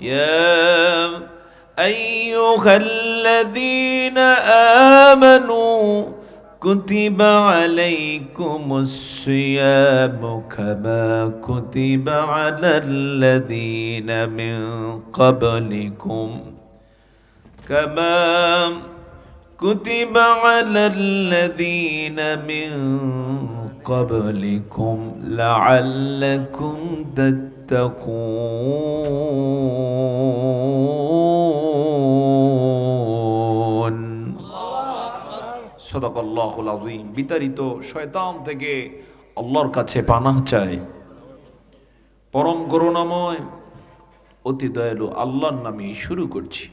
يا أيها الذين آمنوا كتب عليكم الصيام كما كتب على الذين من قبلكم كما كتب على الذين من قبلكم لعلكم تتقون সাদাকাল্লাহুল আযীম। বিতাড়িত শয়তান থেকে আল্লাহর কাছে পানাহ চাই। পরম করুণাময় অতি দয়ালু আল্লাহর নামে শুরু করছি।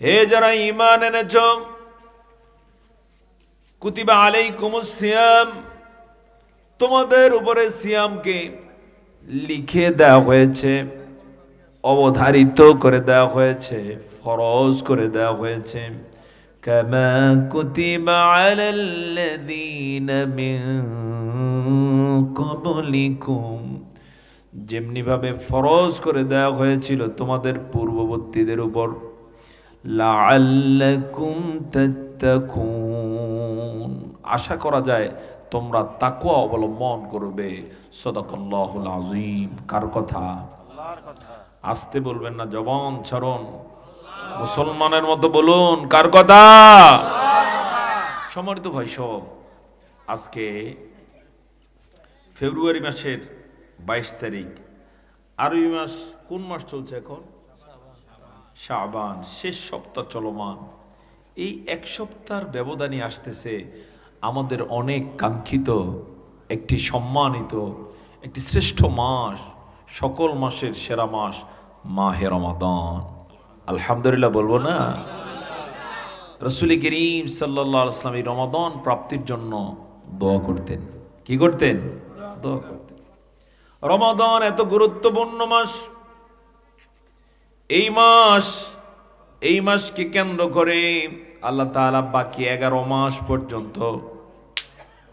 হে যারা ঈমান এনেছ, কুতিবা আলাইকুমুস সিয়াম, তোমাদের উপরে সিয়ামকে লিখে দেওয়া হয়েছে, অবধারিত করে দেওয়া হয়েছে, ফরজ করে দেওয়া হয়েছে। কামা কুতিবা আলাল্লাযীনা মিন ক্বাবলিকুম, যেমনি ভাবে ফরজ করে দেওয়া হয়েছিল তোমাদের পূর্ববর্তীদের উপর। লাআল্লাকুম তাত্তাকুন, আশা করা যায় তোমরা তাকওয়া অবলম্বন করবে। সাদাকাল্লাহুল আযীম। কার কথা? আল্লাহর কথা। আস্তে বলবেন না, জবান ছাড়ুন, মুসলমানের মতো বলুন। কার কথা? সম্মানিত ভাই সব, আজকে ফেব্রুয়ারি মাসের 22 তারিখ। আরবি মাস কোন মাস চলছে এখন? শাবান, শেষ সপ্তাহ চলমান। এই এক সপ্তাহের ব্যবধানে আসতেছে আমাদের অনেক কাঙ্ক্ষিত একটি সম্মানিত একটি শ্রেষ্ঠ মাস, সকল মাসের সেরা মাস, মাহে রমাদান। আলহামদুলিল্লাহ বলবো না? রাসূল করিম সাল্লাল্লাহু আলাইহি ওয়াসাল্লাম এই রমাদান প্রাপ্তির জন্য দোয়া করতেন। কি করতেন? দোয়া করতেন। রমাদান এত গুরুত্বপূর্ণ মাস। এই মাসকে কেন্দ্র করে আল্লাহ তাআলা বাকি 11 মাস পর্যন্ত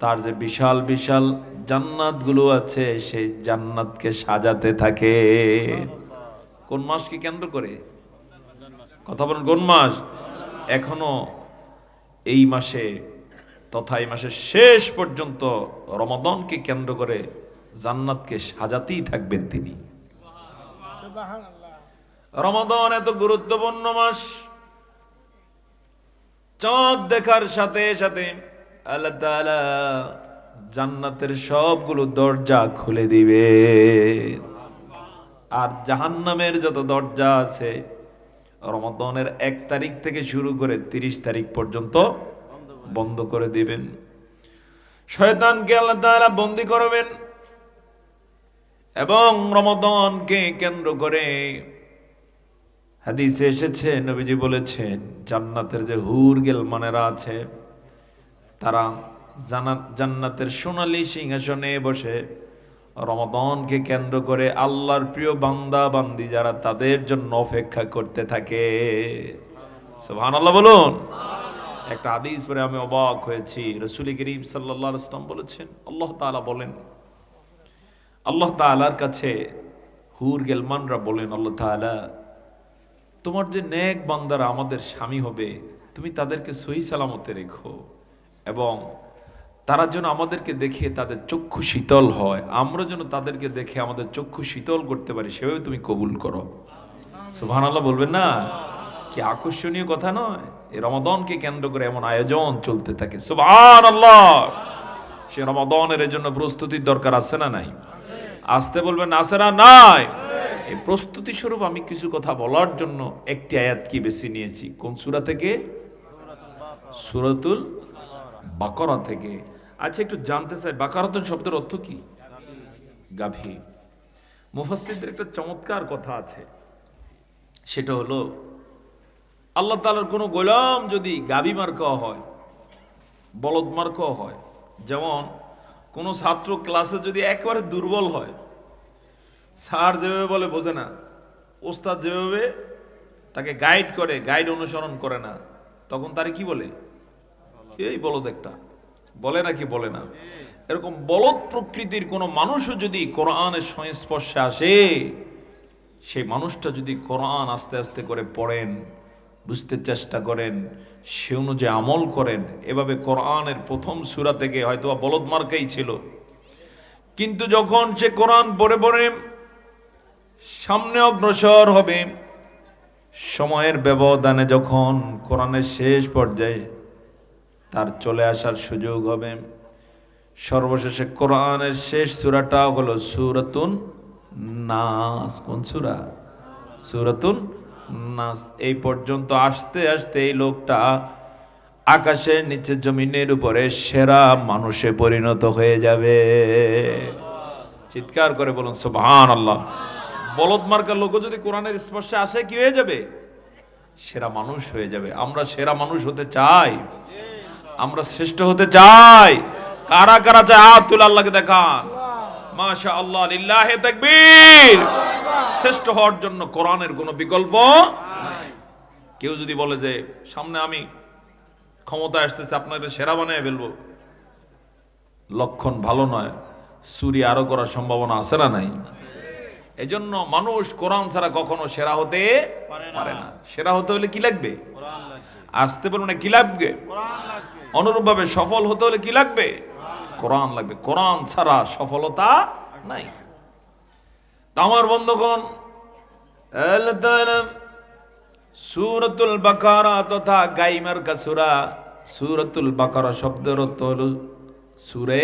তার যে বিশাল বিশাল জান্নাতগুলো আছে, সেই জান্নাতকে সাজাতে থাকে। কোন মাসকে কেন্দ্র করে? কথা বলেন, কোন মাস? এখনো এই মাসে তথা এই মাসের শেষ পর্যন্ত রমাদানকে কেন্দ্র করে জান্নাতকে সাজাতেই থাকবেন তিনি। রমাদান এত গুরুত্বপূর্ণ মাস। চাঁদ দেখার সাথে সাথে আল্লাহ তাআলা জান্নাতের সবগুলো দরজা খুলে দিবে, আর জাহান্নামের যত দরজা আছে রমাদানের 1 তারিখ থেকে শুরু করে 30 তারিখ পর্যন্ত বন্ধ করে দিবেন। শয়তানকে আল্লাহ তাআলা বন্দী করবেন এবং রমাদানকে কেন্দ্র করে হাদিসে এসেছে, নবীজি বলেছেন, জান্নাতের যে হুর গেলমানেরা আছে তারা জান্নাতের সোনালী সিংহাসনে বসে রমাদানকে কেন্দ্র করে আল্লাহর প্রিয় বান্দা বান্দি যারা, তাদের জন্য অপেক্ষা করতে থাকে। সুবহানাল্লাহ বলুন। একটা হাদিস পড়ে আমি অবাক হয়েছি। রাসূল করিম সাল্লাল্লাহু আলাইহি ওয়াসাল্লাম বলেছেন, আল্লাহ তাআলা বলেন, আল্লাহ তাআলার কাছে হুর গেলমানরা বলেন, আল্লাহ তাআলা, তোমার যে নেক বান্দারা আমাদের স্বামী হবে, তুমি তাদেরকে সহি সালামতে রেখো এবং তারা যেন আমাদেরকে দেখে তাদের চক্ষু শীতল হয়, আমরা যেন তাদেরকে দেখে আমাদের চক্ষু শীতল করতে পারি, সেভাবে তুমি কবুল করো। সুবহানাল্লাহ বলবেন না? কি আকর্ষণীয় কথা নয়? এই রমাদানকে কেন্দ্র করে এমন আয়োজন চলতে থাকে। সুবহানাল্লাহ। সে রমাদানের জন্য প্রস্তুতির দরকার আছে না নাই? আসতে বলবেন, আছে না নাই? এই প্রস্তুতি স্বরূপ আমি কিছু কথা বলার জন্য একটি আয়াত কি বেশি নিয়েছি। কোন সূরা থেকে? সূরাতুল বাকারা থেকে। আচ্ছা, একটু জানতে চাই, বাকারাতুন শব্দের অর্থ কি? গাভী। মুফাসসিরদের একটা চমৎকার কথা আছে, সেটা হলো আল্লাহ তাআলার কোনো গোলাম যদি গাভী মার্কা হয়, বলদ মার্কা হয়, যেমন কোনো ছাত্র ক্লাসে যদি একেবারে দুর্বল হয়, স্যার যেভাবে বলে বোঝে না, ওস্তাদ যেভাবে তাকে গাইড করে, গাইড অনুসরণ করে না, তখন তারে কি বলে? এই বলদ একটা বলে নাকি বলে না? এরকম বলদ প্রকৃতির কোন মানুষও যদি কোরআনের সংস্পর্শে আসে, সেই মানুষটা যদি কোরআন আস্তে আস্তে করে পড়েন, বুঝতে চেষ্টা করেন, সে অনুযায়ী আমল করেন, এভাবে কোরআনের প্রথম সূরা থেকে হয়তো বলদ মার্কাই ছিল, কিন্তু যখন সে কোরআন পড়ে পড়ে সামনে অগ্রসর হবে, সময়ের ব্যবধানে যখন কোরআনের শেষ পর্যায়ে তার চলে আসার সুযোগ হবে, সর্বশেষে কোরআনের শেষ সূরাটা হলো সূরাতুন নাস। কোন সূরা? সূরাতুন নাস। এই পর্যন্ত আসতে আসতে এই লোকটা আকাশের নিচে জমিনের উপরে সেরা মানুষে পরিণত হয়ে যাবে। চিৎকার করে বলুন সুবহানাল্লাহ। বলদ মার্কার লোক যদি কোরআনের স্পর্শে আসে কি হয়ে যাবে? সেরা মানুষ হয়ে যাবে। আমরা সেরা মানুষ হতে চাই, আমরা শ্রেষ্ঠ হতে চাই। কারা কারা চায় হাত তুলে আল্লাহকে দেখান। মাশাআল্লাহ, লিল্লাহি তাকবীর। শ্রেষ্ঠ হওয়ার জন্য কোরআনের কোনো বিকল্প নাই। কেউ যদি বলে যে সামনে আমি ক্ষমতা আসতেছে, আপনাকে সেরা বানিয়ে ফেলবো, লক্ষণ ভালো নয়, চুরি আরো করার সম্ভাবনা আছে না নাই? এজন্য মানুষ কোরআন ছাড়া কখনো সেরা হতে পারে না। সেরা হতে হলে কি লাগবে? আসতে পারো না, কি লাগবে? অনুরূপভাবে সফল হতে হলে কি লাগবে? কোরআন লাগবে। কোরআন ছাড়া সফলতা নাই। আমার বন্ধুগণ, সূরাতুল বাকারা তথা গাইমার সূরা, সূরাতুল বাকারা শব্দের অর্থ হলো সূরে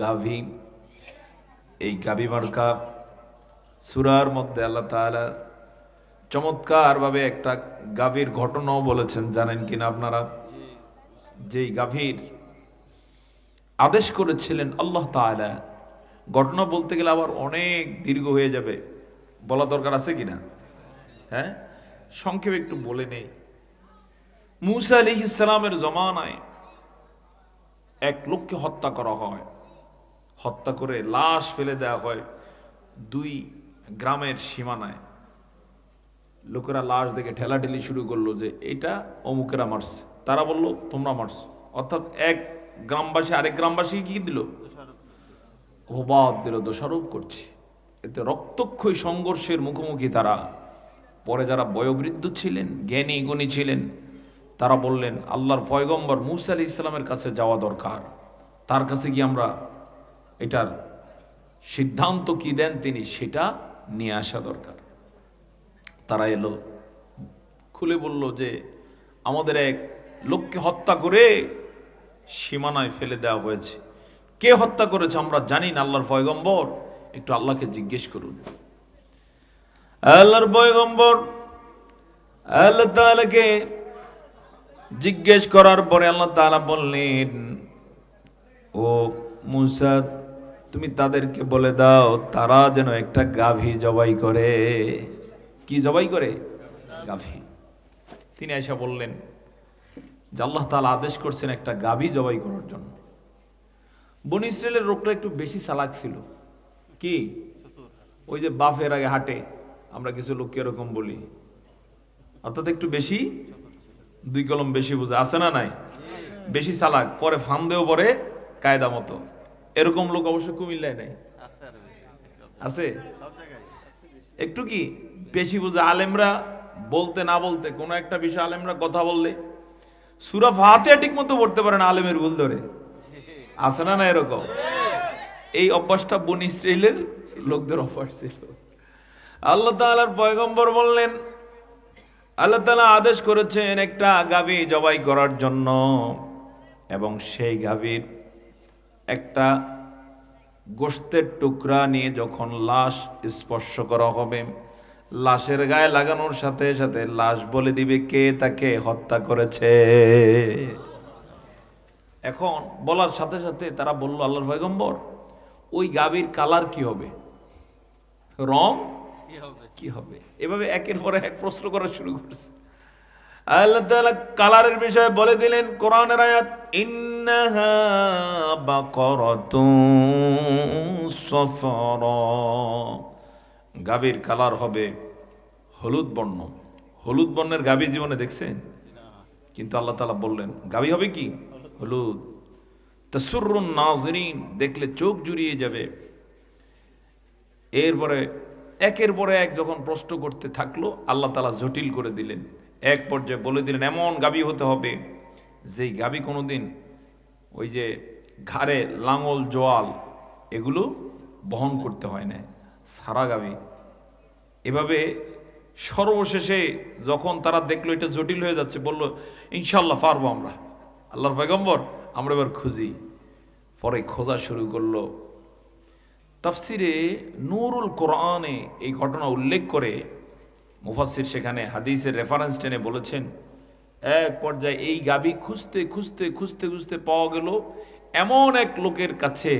গাভী। এই গাভী মার্কা সূরার মধ্যে আল্লাহ তাআলা চমৎকার ভাবে একটা গাভীর ঘটনাও বলেছেন, জানেন কিনা আপনারা? যেই গাভীর আদেশ করেছিলেন আল্লাহ তাআলা, ঘটনা বলতে গেলে আবার অনেক দীর্ঘ হয়ে যাবে, বলা দরকার আছে কিনা? হ্যাঁ, সংক্ষেপে একটু বলে নেই। মূসা আলাইহিস সালামের জমানায় এক লোককে হত্যা করা হয়, হত্যা করে লাশ ফেলে দেওয়া হয় দুই গ্রামের সীমানায়। লোকেরা লাশ দেখে ঠেলাঠেলি শুরু করলো যে এটা অমুকেরা মারছে, তারা বলল তোমরা মারছো, অর্থাৎ এক গ্রামবাসী আরেক গ্রামবাসী কি দিল? অপবাদ দিল, দোষারোপ করছে। এতে রক্তক্ষয়ী সংঘর্ষের মুখোমুখি তারা। পরে যারা বয়োবৃদ্ধ ছিলেন, জ্ঞানী গুণী ছিলেন, তারা বললেন আল্লাহর পয়গম্বর মূসা আলাইহিস সালামের কাছে যাওয়া দরকার, তার কাছে গিয়ে আমরা এটার সিদ্ধান্ত কি দেন তিনি সেটা নিয়ে আসা দরকার। তারা এলো, খুলে বলল যে আমাদের এক লোককে হত্যা করে সীমানায় ফেলে দেওয়া হয়েছে। কে হত্যা করেছে আমরা জানি না, আল্লাহর পয়গম্বর একটু আল্লাহকে জিজ্ঞেস করুন। আল্লাহর পয়গম্বর আল্লাহ তাআলাকে জিজ্ঞেস করার পরে আল্লাহ তাআলা বললেন, ও মূসা, তুমি তাদেরকে বলে দাও তারা যেন একটা গাভী জবাই করে। কি জবাই করে? গাভী। তিনি আয়েশা বললেন যে আল্লাহ তাআলা আদেশ করছেন একটা গাভী জবাই করার জন্য। বনী ইসরায়েলের লোকটা একটু বেশি চালাক ছিল। কি? ওই যে বাফের আগে হাটে, আমরা কিছু লোককে এরকম বলি, অর্থাৎ একটু বেশি, দুই কলম বেশি বোঝে, আছে না নাই? বেশি চালাক, পরে ফান্দেও পরে কায়দা মতো। এরকম লোক অবশ্য কুমিল্লায় নাই, আছে একটু কি বেশি বুঝে। আলেমরা বলতে না বলতে কোন একটা বিষয় আলেমরা কথা বললে সূরা ফাতিহা ঠিক মতো পড়তে পারে না, আলেমের ভুল ধরে। আছে না না এরকম? এই অভ্যাসটা বনী ইসরাইলের লোকদের অভ্যাস ছিল। আল্লাহ তাআলার পয়গম্বর বললেন, আল্লাহ তাআলা আদেশ করেছেন একটা গাভী জবাই করার জন্য, এবং সেই গাভীর একটা গোশতের টুকরা নিয়ে যখন লাশ স্পর্শ করা হবে, লাশের গায়ে লাগানোর সাথে সাথে লাশ বলে দিবে কে তাকে হত্যা করেছে। এখন বলার সাথে সাথে তারা বলল, আল্লাহর পয়গম্বর ওই গাভীর কালার কি হবে, রং কি হবে? এভাবে একের পর এক প্রশ্ন করা শুরু করছে। আল্লাহ তাআলা কালারের বিষয়ে বলে দিলেন কোরআনের আয়াত, ইন্নাহা বাকারাতুন সাফরা, গাভীর কালার হবে হলুদ বর্ণ। হলুদ বর্ণের গাভী জীবনে দেখছেন? কিন্তু আল্লাহ তাআলা বললেন গাভী হবে কি? হলুদ। তাসুরুন নাযিরিন, দেখলে চোখ জুড়িয়ে যাবে। এরপরে একের পরে এক যখন প্রশ্ন করতে থাকলো, আল্লাহ তাআলা জটিল করে দিলেন। এক পর্যায়ে বলে দিলেন এমন গাভী হতে হবে যেই গাভী কোনোদিন ওই যে ঘাড়ে লাঙল জোয়াল এগুলো বহন করতে হয় না, সারা গাভী। এভাবে সর্বশেষে যখন তারা দেখলো এটা জটিল হয়ে যাচ্ছে, বলল ইনশাল্লাহ পারবো আমরা, আল্লাহর পয়গম্বর আমরা এবার খুঁজি। পরে খোঁজা শুরু করলো। তাফসিরে নূরুল কোরআনে এই ঘটনা উল্লেখ করে মুফাসসির সেখানে হাদিসের রেফারেন্স টেনে বলেছেন, এক পর্যায়ে এই গাভী খুঁজতে খুঁজতে খুঁজতে খুঁজতে পাওয়া গেল এমন এক লোকের কাছে,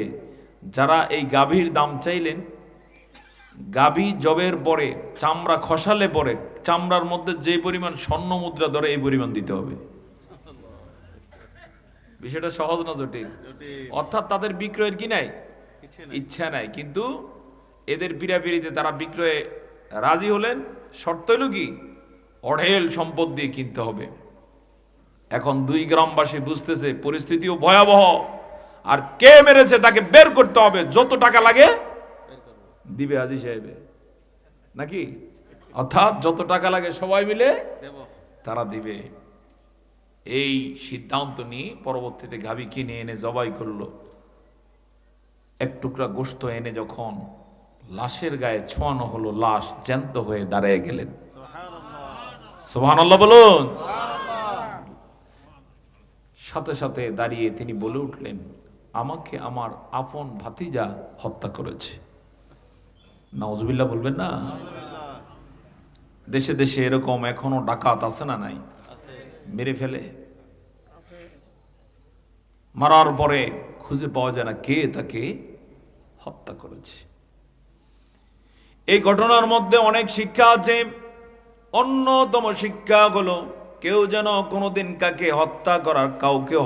যারা এই গাভীর দাম চাইলেন। গাভী জবের পরে চামড়া খসালে পরে চামড়ার মধ্যে যে পরিমাণ স্বর্ণ মুদ্রা ধরে এই পরিমাণ দিতে হবে। বিষয়টা সহজ না জটিল? অর্থাৎ তাদের বিক্রয়ের কি নাই, ইচ্ছা নাই, কিন্তু এদের পিড়াপিড়িতে তারা বিক্রয়ে রাজি হলেন। শর্ত হইল কি, অঢেল সম্পদ দিয়ে কিনতে হবে। এখন দুই গ্রামবাসী বুঝতেছে পরিস্থিতিও ভয়াবহ, আর কে মেরেছে তাকে বের করতে হবে, যত টাকা লাগে দিবে হাজী সাহেবে, নাকি? অর্থাৎ যত টাকা লাগে সবাই মিলে তারা দিবে। এই সিদ্ধান্ত নিয়ে পরবর্তীতে গাভী কিনে এনে জবাই করলো। এক টুকরা গোশত এনে যখন লাশের গায়ে ছোঁয়ানো হলো, লাশ জ্যান্ত হয়ে দাঁড়িয়ে গেলেন। সুবহানাল্লাহ বলুন। সাথে সাথে দাঁড়িয়ে তিনি বলে উঠলেন, আমাকে আমার আপন ভাতিজা হত্যা করেছে। নাউজুবিল্লাহ বলবেন না? দেশে দেশে এরকম এখনো ডাকাত আছে না নাই? মেরে ফেলে, মারার পরে খুঁজে পাওয়া যায় না কে তাকে হত্যা করেছে। এই ঘটনার মধ্যে অনেক শিক্ষা আছে। অন্যতম শিক্ষা হলো, কেউ যেন কোনোদিন কাউকে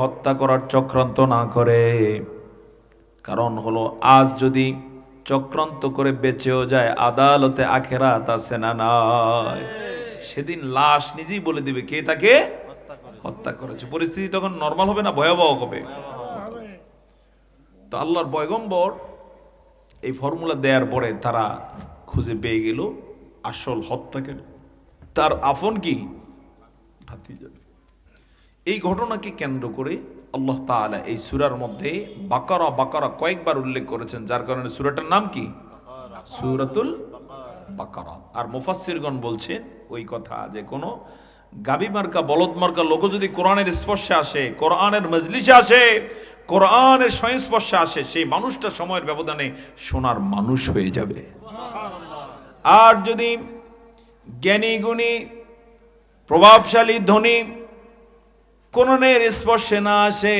হত্যা করার চক্রান্ত না করে। কারণ হলো, আজ যদি চক্রান্ত করে বেঁচেও যায়, আদালতে আখেরাত আছে না নাই? সেদিন লাশ নিজেই বলে দিবে কে তাকে হত্যা করেছে। পরিস্থিতি তখন নরমাল হবে না ভয়াবহ হবে? তো আল্লাহর পয়গম্বর এই ফর্মুলা দেওয়ার পরে তারা খুঁজে পেয়ে গেল আসল হত্যাকারী, তার আপন কি ভাতিজা। এই ঘটনাকে কেন্দ্র করে আল্লাহ তাআলা এই সূরার মধ্যে বাকারা কয়েকবার উল্লেখ করেছেন, যার কারণে সূরাটার নাম কি সূরাতুল বাকারা। আর মুফাসসিরগণ বলছেন ওই কথা যে কোনো গাবি মার্কা বলদ মার্কা লোক যদি কোরআনের স্পর্শে আসে, কোরআনের মজলিসে আসে, কোরআনের সংস্পর্শে আসে, সেই মানুষটা সময়ের ব্যবধানে সোনার মানুষ হয়ে যাবে। আর যদি জ্ঞানী গুণী প্রভাবশালী ধনী কোরআনের স্পর্শে না আসে,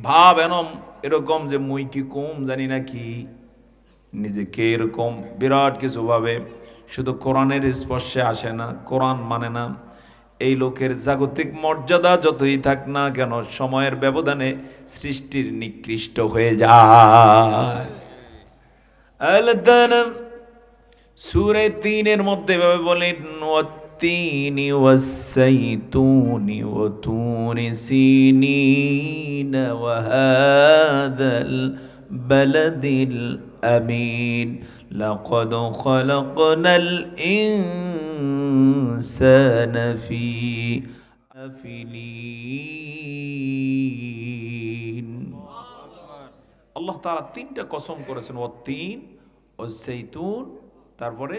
ভাব এরকম যে মুই কি কম জানি না, কি নিজেকে এরকম বিরাট কিছু ভাবে, শুধু কোরআনের স্পর্শে আসে না, কোরআন মানে না, এই লোকের জাগতিক মর্যাদা যতই থাক না কেন সময়ের ব্যবধানে সৃষ্টির নিকৃষ্ট হয়ে যায়। সূরা ৩-এর মধ্যে ভাবে বলেন, والتين والزيتون وطور سينين وهذا البلد الأمين لقد خلقنا الإنسان في আফিলিন। আল্লাহ তাআলা তিনটা কসম করেছেন, ওয়াত্তিন ওয়াজ্জাইতুন, তারপরে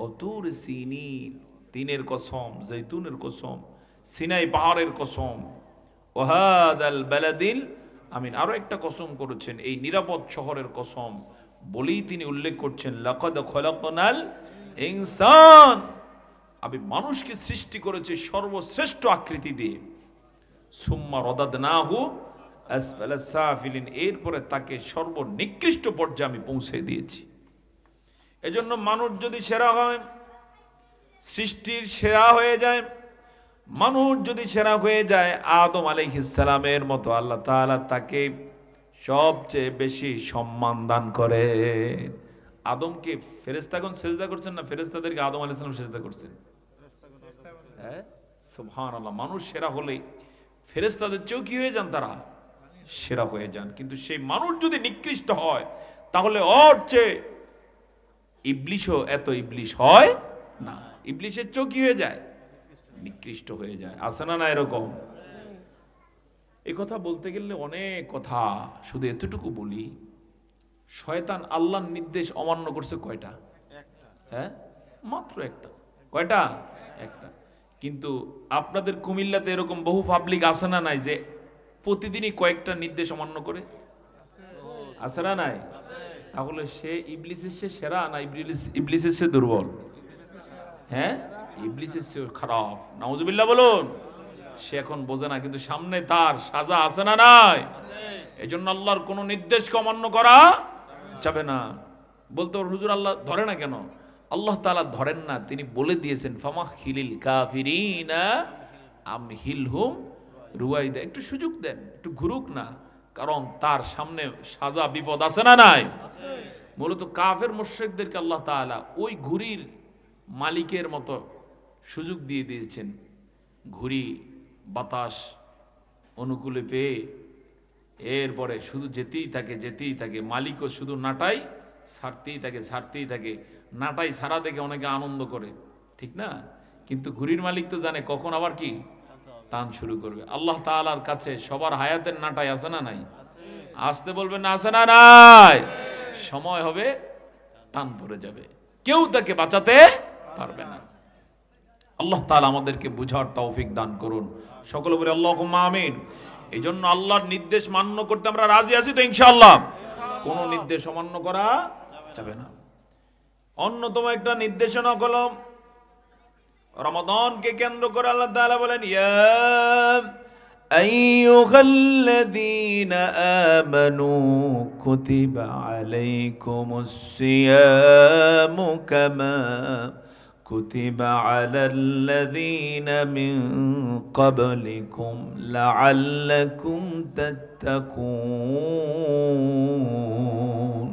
ওতুর সিনিন, তিনের কসম, জৈতুনের কসম, সিনাই পাহাড়ের কসম, ওয়াহাদাল বালাদিল আমিন, আরো একটা কসম করেছেন এই নিরাপদ শহরের কসম বলেই তিনি উল্লেখ করছেন, লাকাদ খলাকনাল ইনসান, আমি মানুষকে সৃষ্টি করেছি সর্বশ্রেষ্ঠ আকৃতি দিয়ে, সুম্মা রাদাদনাহু আসফালা সাফিলিন, এরপরে তাকে সর্বনিকৃষ্ট পর্যায়ে আমি পৌঁছে দিয়েছি। এজন্য মানুষ যদি সেরা হয়, সৃষ্টির সেরা হয়ে যায়, মানুষ যদি সেরা হয়ে যায় আদম আলাইহিস সালামের মতো, আল্লাহ তাআলা তাকে সবচেয়ে বেশি সম্মান দান করে। আদমকে ফেরেশতাগণ সিজদা করছেন না, ফেরেশতাদেরকে আদম আলাইহিস সালাম সিজদা করছেন। হ্যাঁ, সুবহানাল্লাহ। মানুষ সেরা হলে ফেরেশতাদের চেয়েও কি হয়ে যান, তারা সেরা হয়ে যান। কিন্তু সেই মানুষ যদি নিকৃষ্ট হয়, তাহলে ওর চেয়ে ইবলিশও এত ইবলিশ হয় না, ইবলিশের চোখ কি হয়ে যায়, নিকৃষ্ট হয়ে যায়। আছে না না এরকম? এই কথা বলতে গেলে অনেক কথা, শুধু এতটুকু বলি, শয়তান আল্লাহর নির্দেশ অমান্য করছে কয়টা? হ্যাঁ, মাত্র একটা। কয়টা? একটা। কিন্তু আপনাদের কুমিল্লাতে এরকম বহু পাবলিক আছে না নাই যে প্রতিদিনই কয়েকটা নির্দেশ অমান্য করে? আছে না নাই? তাহলে সে ইবলিসের সে সেরা না ইবলিসের সে দুর্বল? হ্যাঁ, ইবলিসের সে খারাপ। নাউজুবিল্লাহ বলুন। সে এখন বোঝে না, কিন্তু সামনে তার সাজা আছে না নাই? এই জন্য আল্লাহর কোন নির্দেশকে অমান্য করা যাবে না। বলতে পারো হুজুর আল্লাহ ধরে না কেন? আল্লাহ তাআলা ধরেন না, তিনি বলে দিয়েছেন ফামাহিলিল কাফিরিনা আমহিলহুম রুয়াইদা, একটু সুযোগ দেন, একটু ঘুরুক না, কারণ তার সামনে সাজা বিপদ আছে না নাই? মূলত কাফের মুশরিকদেরকে আল্লাহ তাআলা ওই ঘুড়ির মালিকের মতো সুযোগ দিয়ে দিয়েছেন। ঘুড়ি বাতাস অনুকূলে পেয়ে এরপরে শুধু যেতেই থাকে যেতেই থাকে, মালিকও শুধু নাটাই ছাড়তেই থাকে ছাড়তেই থাকে। নাটাই ছাড়া দেখে অনেকে আনন্দ করে, ঠিক না? কিন্তু ঘুড়ির মালিক তো জানে কখন আবার কি টান শুরু করবে। আল্লাহ তাআলার কাছে সবার হায়াতের নাটাই আছে না নাই? আসতে বলবেন না, আছে না নাই? সময় হবে টান পড়ে যাবে, কেউ তাকে বাঁচাতে পারবে না। আল্লাহ তাআলা আমাদেরকে বুঝার তৌফিক দান করুন, সকলে বলে আল্লাহুম্মা আমিন। এই জন্য আল্লাহর নির্দেশ মান্য করতে আমরা রাজি আছি তো ইনশাআল্লাহ? কোন নির্দেশ অমান্য করা যাবে না। অন্যতম একটা নির্দেশনা হলো রমাদানকে কেন্দ্র করে আল্লাহ তাআলা বলেন ইয়া আইয়ুহাল্লাযীনা আমানু কুতিবা আলাইকুমুস সিয়ামু কামা কুতিবা আলাল্লাযীনা মিন ক্বাবলিকুম লাআল্লাকুম তাত্তাকুন।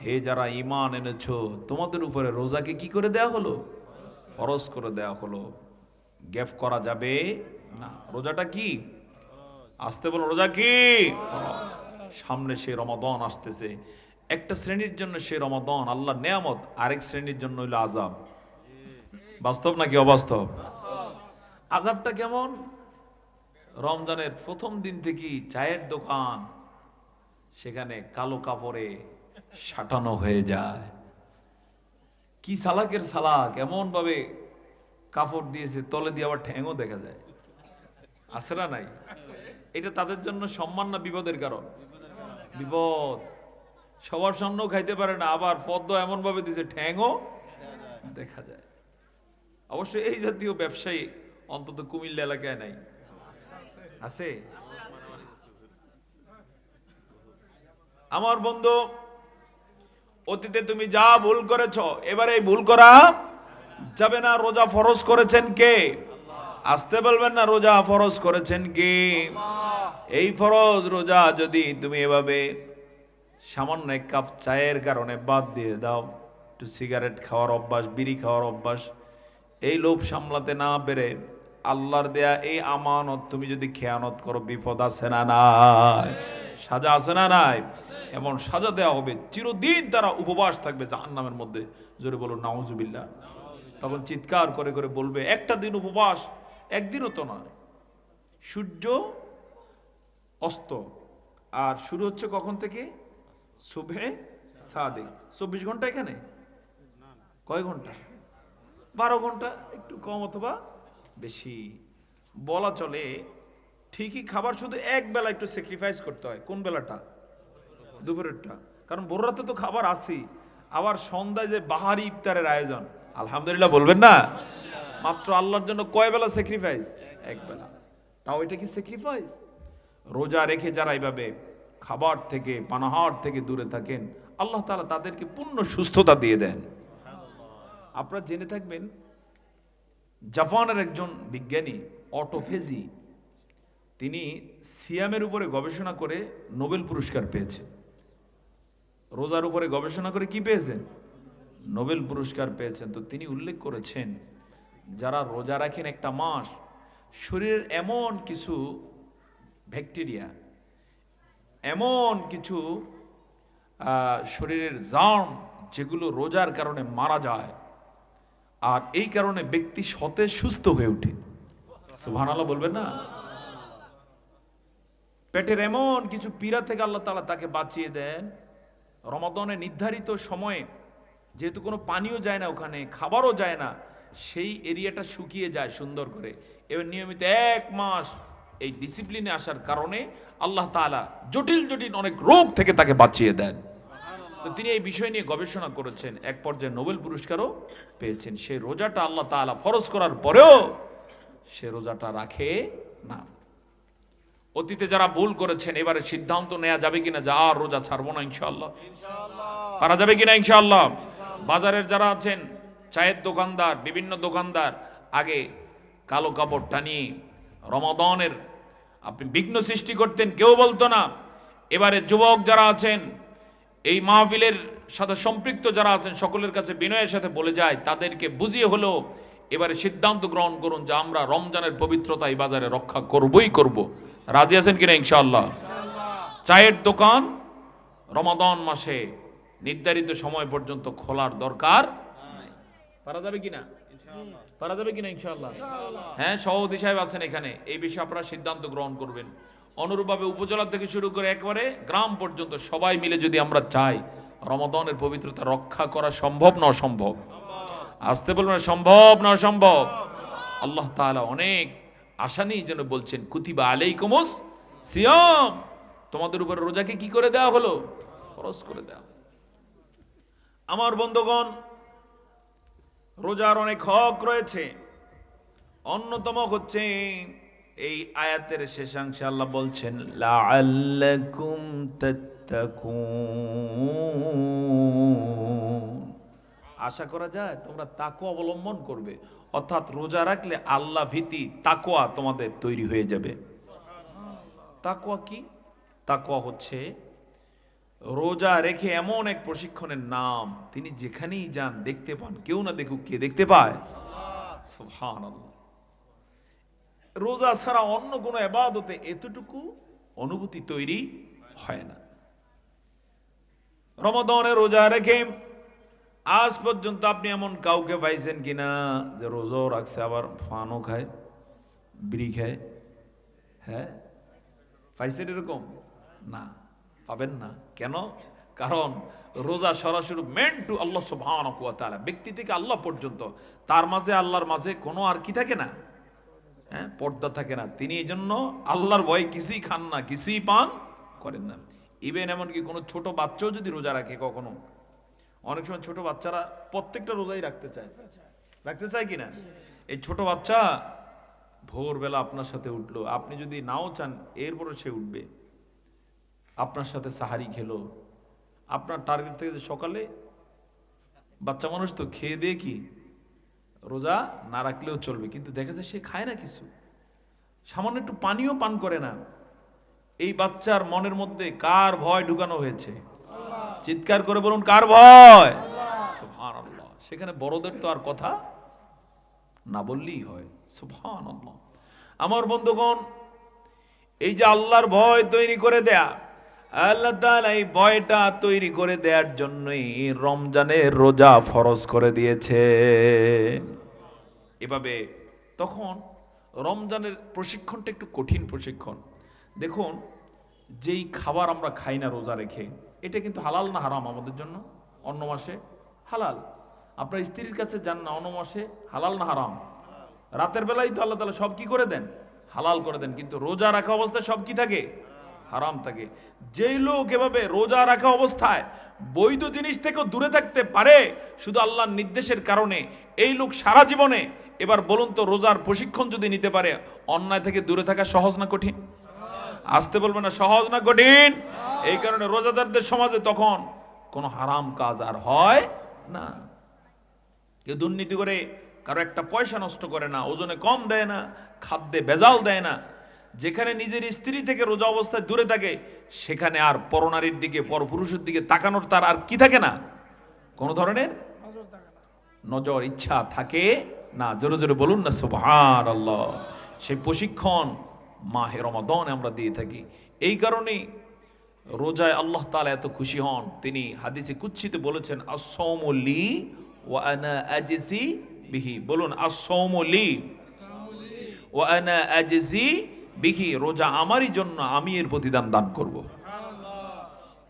হে যারা ঈমান এনেছো, তোমাদের উপরে রোজাকে কি করে দেয়া হলো? ফরজ করে দেয়া হলো। গ্যাপ করা যাবে না। রোজাটা কি? আসতে বলো, রোজা কি? সামনে সে রমাদান আসতেছে। একটা শ্রেণীর জন্য সে রমাদান আল্লাহর নেয়ামত, আরেক শ্রেণীর জন্য হইল আযাব। বাস্তব নাকি অবাস্তব? আযাবটা কেমন? রমজানের প্রথম দিন থেকেই চায়ের দোকান সেখানে কালো কাপড়ে সাঁটানো হয়ে যায়। কি সালাকের সালাক, এমন ভাবে কাপড় দিয়েছে, তলে দিয়ে আবার ঠ্যাংও দেখা যায়। আছে না নাই? এটা তাদের জন্য সম্মান না বিপদের কারণ? বিপদ। সবার সামনেও খাইতে পারে না, আবার পদ্ম এমন ভাবে দিয়েছে ঠ্যাংও দেখা যায়। অবশ্যই এই জাতীয় ব্যবসায়ী অন্তত কুমিল্লা এলাকায় নাই? আছে? আমার বন্ধু, অতীতে তুমি যা ভুল করেছ এবারে এই ভুল করা যাবে না। রোজা ফরজ করেছেন কে? আসতে বলবেন না, রোজা ফরজ করেছেন কে? এই ফরজ রোজা যদি তুমি এভাবে সামান্য এক কাপ চায়ের কারণে বাদ দিয়ে দাও, একটু সিগারেট খাওয়ার অভ্যাস, বিড়ি খাওয়ার অভ্যাস, এই লোভ সামলাতে না পেরে আল্লাহর দেয়া এই আমানত তুমি যদি খেয়ানত করো, বিপদ আছে না নাই? সাজা আছে না নাই? এমন সাজা দেওয়া হবে, চিরদিন তারা উপবাস থাকবে জাহান্নামের মধ্যে। জোরে বলো নাউজুবিল্লাহ। তখন চিৎকার করে করে বলবে, একটা দিন উপবাস, একদিনও তো নয়। সূর্য অস্ত আর শুরু হচ্ছে কখন থেকে? সুবহে সাদিক। 24 ঘন্টা এখানে? কয় ঘন্টা? 12 ঘন্টা, একটু কম অথবা বেশি বলা চলে। ঠিকই খাবার শুধু এক বেলা একটু স্যাক্রিফাইস করতে হয়। কোন বেলাটা? দুপুরেরটা। কারণ ভোর রাতে তো খাবার আসি, আবার সন্ধ্যায় যে বাহারি ইফতারের আয়োজন, আলহামদুলিল্লাহ বলবেন না? মাত্র আল্লাহর জন্য কয় বেলা স্যাক্রিফাইস? এক বেলা। তাও এটা কি স্যাক্রিফাইস? রোজা রেখে যারা এইভাবে খাবার থেকে পানাহার থেকে দূরে থাকেন, আল্লাহ তাআলা তাদেরকে পূর্ণ সুস্থতা দিয়ে দেন। আপনারা জেনে থাকবেন, জাপানের একজন বিজ্ঞানী অটোফেজি, তিনি সিয়ামের উপরে গবেষণা করে নোবেল পুরস্কার পেয়েছেন। রোজার উপরে গবেষণা করে কি পেয়েছেন? নোবেল পুরস্কার পেয়েছেন। তো তিনি উল্লেখ করেছেন, যারা রোজা রাখেন একটা মাস, শরীরের এমন কিছু ব্যাকটেরিয়া, এমন কিছু শরীরের জার্ম যেগুলো রোজার কারণে মারা যায়, আর এই কারণে ব্যক্তি সতেজ সুস্থ হয়ে ওঠে। সুবহানাল্লাহ বলবেন না? পেটের এমন কিছু পীড়া থেকে আল্লাহ তাআলা তাকে বাঁচিয়ে দেন। রমাদানের নির্ধারিত সময়ে যেহেতু কোনো পানিও যায় না, ওখানে খাবারও যায় না, সেই এরিয়াটা শুকিয়ে যায় সুন্দর করে। এবার নিয়মিত 1 মাস এই ডিসিপ্লিনে আসার কারণে আল্লাহ তাআলা জটিল জটিল অনেক রোগ থেকে তাকে বাঁচিয়ে দেন। তো তিনি এই বিষয় নিয়ে গবেষণা করেছেন, এক পর্যায়ে নোবেল পুরস্কারও পেয়েছেন। সেই রোজাটা আল্লাহ তাআলা ফরজ করার পরেও সে রোজাটা রাখে না। অতীতে যারা ভুল করেছেন এবারে সিদ্ধান্ত নেওয়া যাবে কিনা যে আর রোজা ছাড়বো না, ইনশাআল্লাহ পারা যাবে কিনা ইনশাআল্লাহ। বাজারের যারা আছেন, চায়ের দোকানদার, বিভিন্ন দোকানদার, আগে কালো কাপড় টানিয়ে রমাদানের আপনি বিঘ্ন সৃষ্টি করতেন, কেউ বলতো না। এবারে যুবক যারা আছেন, এই মাহফিলের সাথে সম্পৃক্ত যারা আছেন, সকলের কাছে বিনয়ের সাথে বলে যায়, তাদেরকে বুঝিয়ে হলো এবারে সিদ্ধান্ত গ্রহণ করুন যে আমরা রমজানের পবিত্রতা এই বাজারে রক্ষা করবই করব। রাজি আছেন কিনা ইনশাআল্লাহ? চায়ের দোকান রমাদান মাসে নির্ধারিত সময় পর্যন্ত খোলার দরকার নাই। পারা যাবে কিনা? পারা যাবে কিনা ইনশাআল্লাহ? হ্যাঁ, সভাপতি সাহেব আছেন এখানে, এই বিষয়ে আপনারা সিদ্ধান্ত গ্রহণ করবেন। অনুরূপভাবে উপজেলা থেকে শুরু করে একবারে গ্রাম পর্যন্ত সবাই মিলে যদি আমরা চাই রমাদানের পবিত্রতা রক্ষা করা সম্ভব না অসম্ভব? আসতে বলবেন সম্ভব না অসম্ভব? আল্লাহ তাআলা অনেক আশা নিয়ে যেন বলছেন কুতিবা আলাইকুমুস সিয়াম, তোমাদের উপর রোজাকে কি করে দেওয়া হলো? ফরজ করে দেওয়া। আমার বন্ধুগণ, রোজার অনেক হক রয়েছে। অন্যতম হচ্ছে এই আয়াতের শেষাংশে আল্লাহ বলছেন লাআল্লাকুম তাত্তাকুন, আশা করা যায় তোমরা তাকওয়া অবলম্বন করবে। অর্থাৎ রোজা রাখলে আল্লাহ ভীতি, তাকওয়া তোমাদের তৈরি হয়ে যাবে। তাকওয়া কি? তাকওয়া হচ্ছে রোজা রেখে এমন এক প্রশিক্ষণের নাম, তিনি যেখানেই যান দেখতে পান, কেউ না দেখুক কে দেখতে পায়? সুবহানাল্লাহ। রোজা ছাড়া অন্য কোনো ইবাদতে এতটুকু অনুভূতি তৈরি হয় না। রমাদানে রোজা রেখে আজ পর্যন্ত আপনি এমন কাউকে পাইছেন কিনা যে রোজাও রাখছে আবার ফানও খায়, বিড়ি খায়? হ্যাঁ, পাইছেন এরকম? না, পাবেন না। কেন? কারণ রোজা সরাসরি মেন্ট টু আল্লাহ সুবহানাহু ওয়া তাআলা, ব্যক্তি থেকে আল্লাহ পর্যন্ত, তার মাঝে আল্লাহর মাঝে কোনো আর কি থাকে না, হ্যাঁ, পর্দা থাকে না। তিনি এই জন্য আল্লাহর ভয়ে কিছুই খান না, কিছুই পান করেন না। ইভেন এমনকি কোনো ছোট বাচ্চাও যদি রোজা রাখে, কখনো অনেক সময় ছোট বাচ্চারা প্রত্যেকটা রোজাই রাখতে চায় কিনা? এই ছোট বাচ্চা ভোরবেলা আপনার সাথে উঠলো, আপনি যদি নাও চান এরপরও সে উঠবে, আপনার সাথে সাহারি খেলো। আপনার টার্গেট থেকে যে সকালে, বাচ্চা মানুষ তো খেয়ে দিয়ে কি রোজা না রাখলেও চলবে, কিন্তু দেখা যায় সে খায় না কিছু, সামান্য একটু পানিও পান করে না। এই বাচ্চার মনের মধ্যে কার ভয় ঢুকানো হয়েছে? চিৎকার করে বলুন, কার ভয়? সুবহানাল্লাহ। সেখানে বড়দের তো আর কথা না বললেই হয়। সুবহানাল্লাহ। আমার বন্ধুগণ, এই যে আল্লাহর ভয় তৈরি করে দেয়া, আল্লাহ তাআলা এই ভয়টা তৈরি করে দেওয়ার জন্যই রমজানের রোজা ফরজ করে দিয়েছে। এভাবে তখন রমজানের প্রশিক্ষণটা একটু কঠিন প্রশিক্ষণ। দেখুন, যেই খাবার আমরা খাই না রোজা রেখে, এটা কিন্তু হালাল না হারাম আমাদের জন্য? অন্য মাসে হালাল। আপনার স্ত্রীর কাছে যান না, অন্য মাসে হালাল না হারাম? রাতের বেলায় তো আল্লাহ তাআলা সব কি করে দেন? হালাল করে দেন। কিন্তু রোজা রাখা অবস্থায় সব কি থাকে? হারাম থাকে। যেই লোক এভাবে রোজা রাখা অবস্থায় বৈধ জিনিস থেকেও দূরে থাকতে পারে শুধু আল্লাহর নির্দেশের কারণে, এই লোক সারা জীবনে, এবার বলুন তো, রোজার প্রশিক্ষণ যদি নিতে পারে, অন্যায় থেকে দূরে থাকা সহজ না কঠিন? আসতে বলবে না, সহজ না কঠিন? এই কারণে রোজাদারদের সমাজে তখন কোনো হারাম কাজ আর হয় না। কেউ দুর্নীতি করে কারো একটা পয়সা নষ্ট করে না, ওজনে কম দেয় না, খাদ্যে ভেজাল দেয় না। যেখানে নিজের স্ত্রী থেকে রোজা অবস্থায় দূরে থাকে, সেখানে আর পরনারীর দিকে, পরপুরুষের দিকে তাকানোর তার আর কি থাকে না, কোন ধরনের নজর, ইচ্ছা থাকে না। জোরে জোরে বলুন না সুবহানাল্লাহ। সেই প্রশিক্ষণ মাহে রমাদানে আমরা দিয়ে থাকি। এই কারণেই রোজায় আল্লাহ তাআলা এত খুশি হন, তিনি হাদিসে কুদসিতে বলেছেন, আস-সাওমু লি ওয়া আনা আজজি বিহি। বলুন, আস-সাওমু লি ওয়া আনা আজজি বিহি। রোজা আমারই জন্য, আমি এর প্রতিদান দান করব।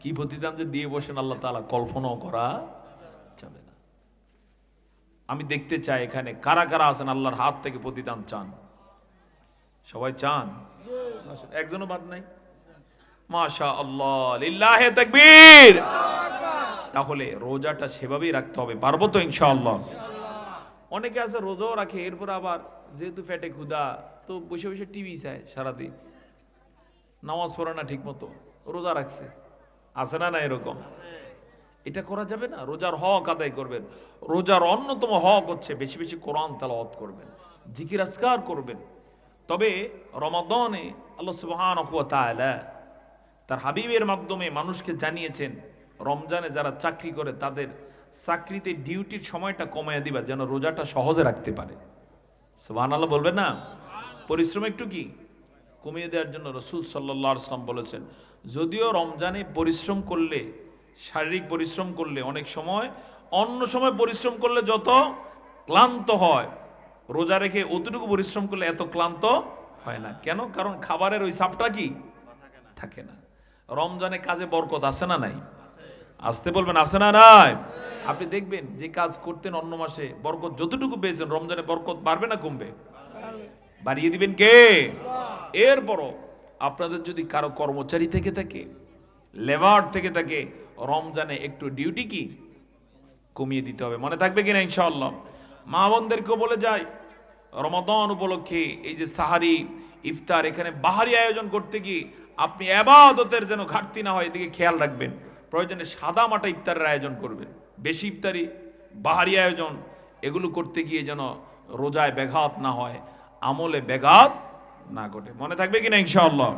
কি প্রতিদান যে দিয়ে বসেন আল্লাহ তাআলা কল্পনাও করা যাবে না। আমি দেখতে চাই এখানে কারা কারা আছেন আল্লাহর হাত থেকে প্রতিদান চান। সবাই চান? একজনও বাদ নাই? মাশাআল্লাহ, লিল্লাহি তাকবীর। তাহলে রোজাটা সেভাবেই রাখতে হবে, পারবো তো ইনশাআল্লাহ? অনেকে আছে রোজাও রাখে, এরপর আবার যেহেতু পেটে ক্ষুধা তো বসে বসে টিভি চায় সারাদিন, নামাজ পড়ে না ঠিক মতো, রোজা রাখছে। আছে না? না এরকম? এটা করা যাবে না। রোজার হক আদায় করবেন। রোজার অন্যতম হক হচ্ছে বেশি বেশি কোরআন তেলাওয়াত করবেন, জিকির আজকার করবেন। তবে রমাদানে আল্লাহ সুবহানাহু ওয়া তাআলা তার হাবিবের মাধ্যমে মানুষকে জানিয়েছেন, রমজানে যারা চাকরি করে তাদের চাকরিতে ডিউটির সময়টা কমায় দিবা, যেন রোজাটা সহজে রাখতে পারে। সুবহানাল্লাহ বলবেন না? পরিশ্রম একটু কি কমিয়ে দেওয়ার জন্য রাসূল সাল্লাল্লাহু আলাইহি ওয়াসাল্লাম বলেছেন। যদিও রমজানে পরিশ্রম করলে, শারীরিক পরিশ্রম করলে অনেক সময়, অন্য সময় পরিশ্রম করলে যত ক্লান্ত হয়, রোজা রেখে অতটুকু পরিশ্রম করলে এত ক্লান্ত হয় না। কেন? কারণ খাবারের ওই চাপটা কি থাকে না। রমজানে কাজে বরকত আছে না নাই? আসতে বলবেন, আছে না নাই? আপনি দেখবেন যে কাজ করতেন অন্য মাসে, বরকত যতটুকু পেয়েছেন রমজানে বরকত বাড়বে না কমবে? বাড়িয়ে দিবেন কে? এরপরও আপনাদের যদি কারো কর্মচারী থেকে থাকে, লেবার থেকে থাকে, রমজানে একটু ডিউটি কি কমিয়ে দিতে হবে। মনে থাকবে কিনা ইনশাআল্লাহ? মা বোনদেরকেও বলে যায়, রমাদান উপলক্ষে এই যে সাহারি, ইফতার, এখানে বাহারি আয়োজন করতে গিয়ে আপনি ইবাদতের যেন ঘাটতি না হয়, এদিকে খেয়াল রাখবেন। প্রয়োজনে সাদা মাটা ইফতারের আয়োজন করবেন। বেশি ইফতারি, বাহারি আয়োজন এগুলো করতে গিয়ে যেন রোজায় ব্যাঘাত না হয়, আমলে ব্যাঘাত না ঘটে। মনে থাকবে কিনা ইনশাআল্লাহ?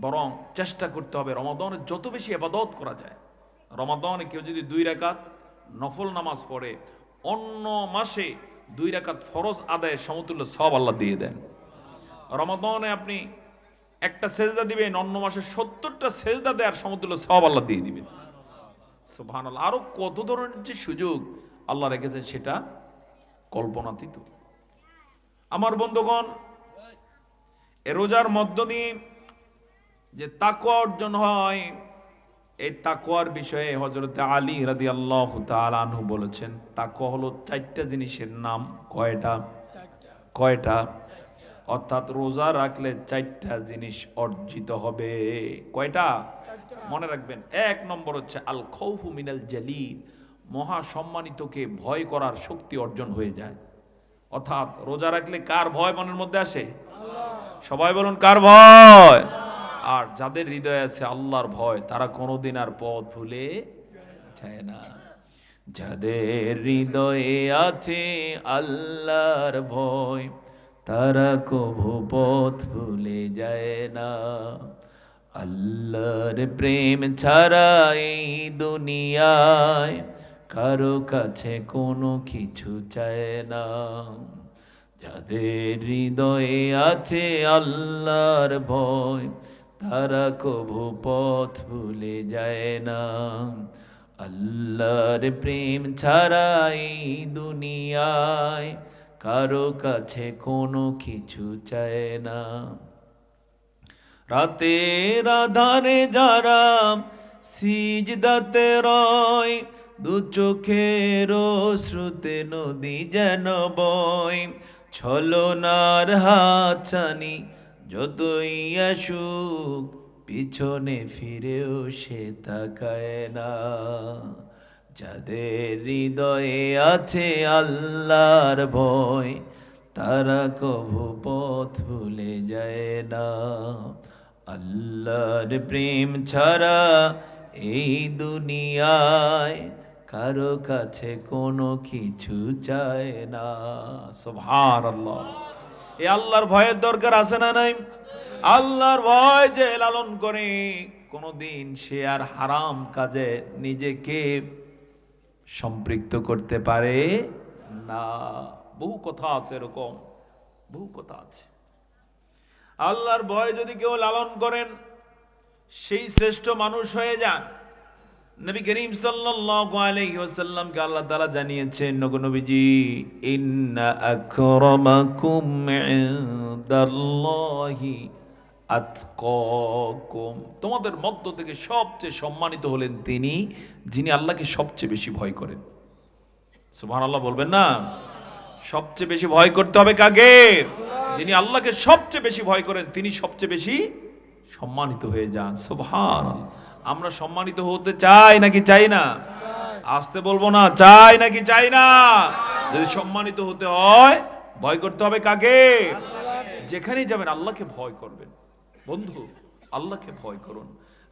বরং চেষ্টা করতে হবে রমাদানে যত বেশি ইবাদত করা যায়। রমাদানে কেউ যদি 2 রাকাত নফল নামাজ পড়ে, অন্য মাসে 2 রাকাত ফরজ আদায়ের সমতুল্য সওয়াব আল্লাহ দিয়ে দেন। রমাদানে আপনি একটা সেজদা দিবেন, অন্য মাসে 70টা সেজদা দেওয়ার সমতুল্য সওয়াব আল্লাহ দিয়ে দিবেন। সুবহানাল্লাহ। আরো কত ধরনের যে সুযোগ আল্লাহ রেখেছেন সেটা কল্পনাতীত। আমার বন্ধুগণ, এ রোজার মধ্য দিয়ে যে তাকওয়া অর্জন হয়, এই তাকওয়ার বিষয়ে হযরত আলী রাদিয়াল্লাহু তাআলা আনহু বলেছেন, তাকওয়া হলো 4টা জিনিসের নাম। কয়টা? কয়টা? অর্থাৎ রোজা রাখলে 4টা জিনিস অর্জিত হবে। কয়টা? মনে রাখবেন। 1 নম্বর হচ্ছে আল খাউফু মিনাল জালিল, মহা সম্মানিতকে ভয় করার শক্তি অর্জন হয়ে যায়। অর্থাৎ রোজা রাখলে কার ভয় মনের মধ্যে আসে? সবাই বলুন, কার ভয়? আর যাদের হৃদয়ে আছে আল্লাহর ভয়, তারা কোনোদিন আর পথ ভুলে যায় না। যাদের হৃদয়ে আছে আল্লাহর ভয়, তারা কভু পথ ভুলে যায় না। আল্লাহর প্রেম ছাড়া এই দুনিয়ায় কারো কাছে কোনো কিছু চায় না। যাদের হৃদয়ে আছে আল্লাহর ভয়, তারা কভু পথ ভুলে যায় না। আল্লাহর প্রেম ছাড়া এই দুনিয়ায় কারো কাছে কোনো কিছু চায় না। রাতের আধারে যারা সিজদাতে রয়, দু চোখের শ্রুতে নদী যেন বয়। ছলনার হাতছানি যতই আসুক, পিছনে ফিরেও সে তাকায় না। যাদের হৃদয়ে আছে আল্লাহর ভয়, তারা কভু পথ ভুলে যায় না। আল্লাহর প্রেম ছাড়া এই দুনিয়ায় কারো কাছে কোনো কিছু চায় না। সুবহানাল্লাহ। এই আল্লাহর ভয়ের দরকার আছে না নাই? আল্লাহর ভয় যে লালন করে, কোনোদিন সে আর হারাম কাজে নিজেকে সম্পৃক্ত করতে পারে না। বহু কথা আছে এরকম, বহু কথা আছে। আল্লাহর ভয় যদি কেউ লালন করেন, সেই শ্রেষ্ঠ মানুষ হয়ে যান। নবী করিম সাল্লাল্লাহু আলাইহি ওয়াসাল্লামকে আল্লাহ তাআলা জানিয়েছেন, নগো নবীজি, ইন্না আকরামাকুম ইনদাল্লাহি আতকাকুম, তোমাদের মধ্য থেকে সবচেয়ে সম্মানিত হলেন তিনি যিনি আল্লাহকে সবচেয়ে বেশি ভয় করেন। সুবহানাল্লাহ বলবেন না? সবচেয়ে বেশি ভয় করতে হবে কাকে? যিনি আল্লাহকে সবচেয়ে বেশি ভয় করেন তিনি সবচেয়ে বেশি সম্মানিত হয়ে যান। সুবহানাল্লাহ। আমরা সম্মানিত হতে চাই নাকি চাই না? আসতে বলবো না, চাই নাকি চাই না? যদি সম্মানিত হতে হয় ভয় করতে হবে কাকে? যেখানেই যাবেন আল্লাহকে ভয় করবেন। বন্ধু, আল্লাহকে ভয় করুন।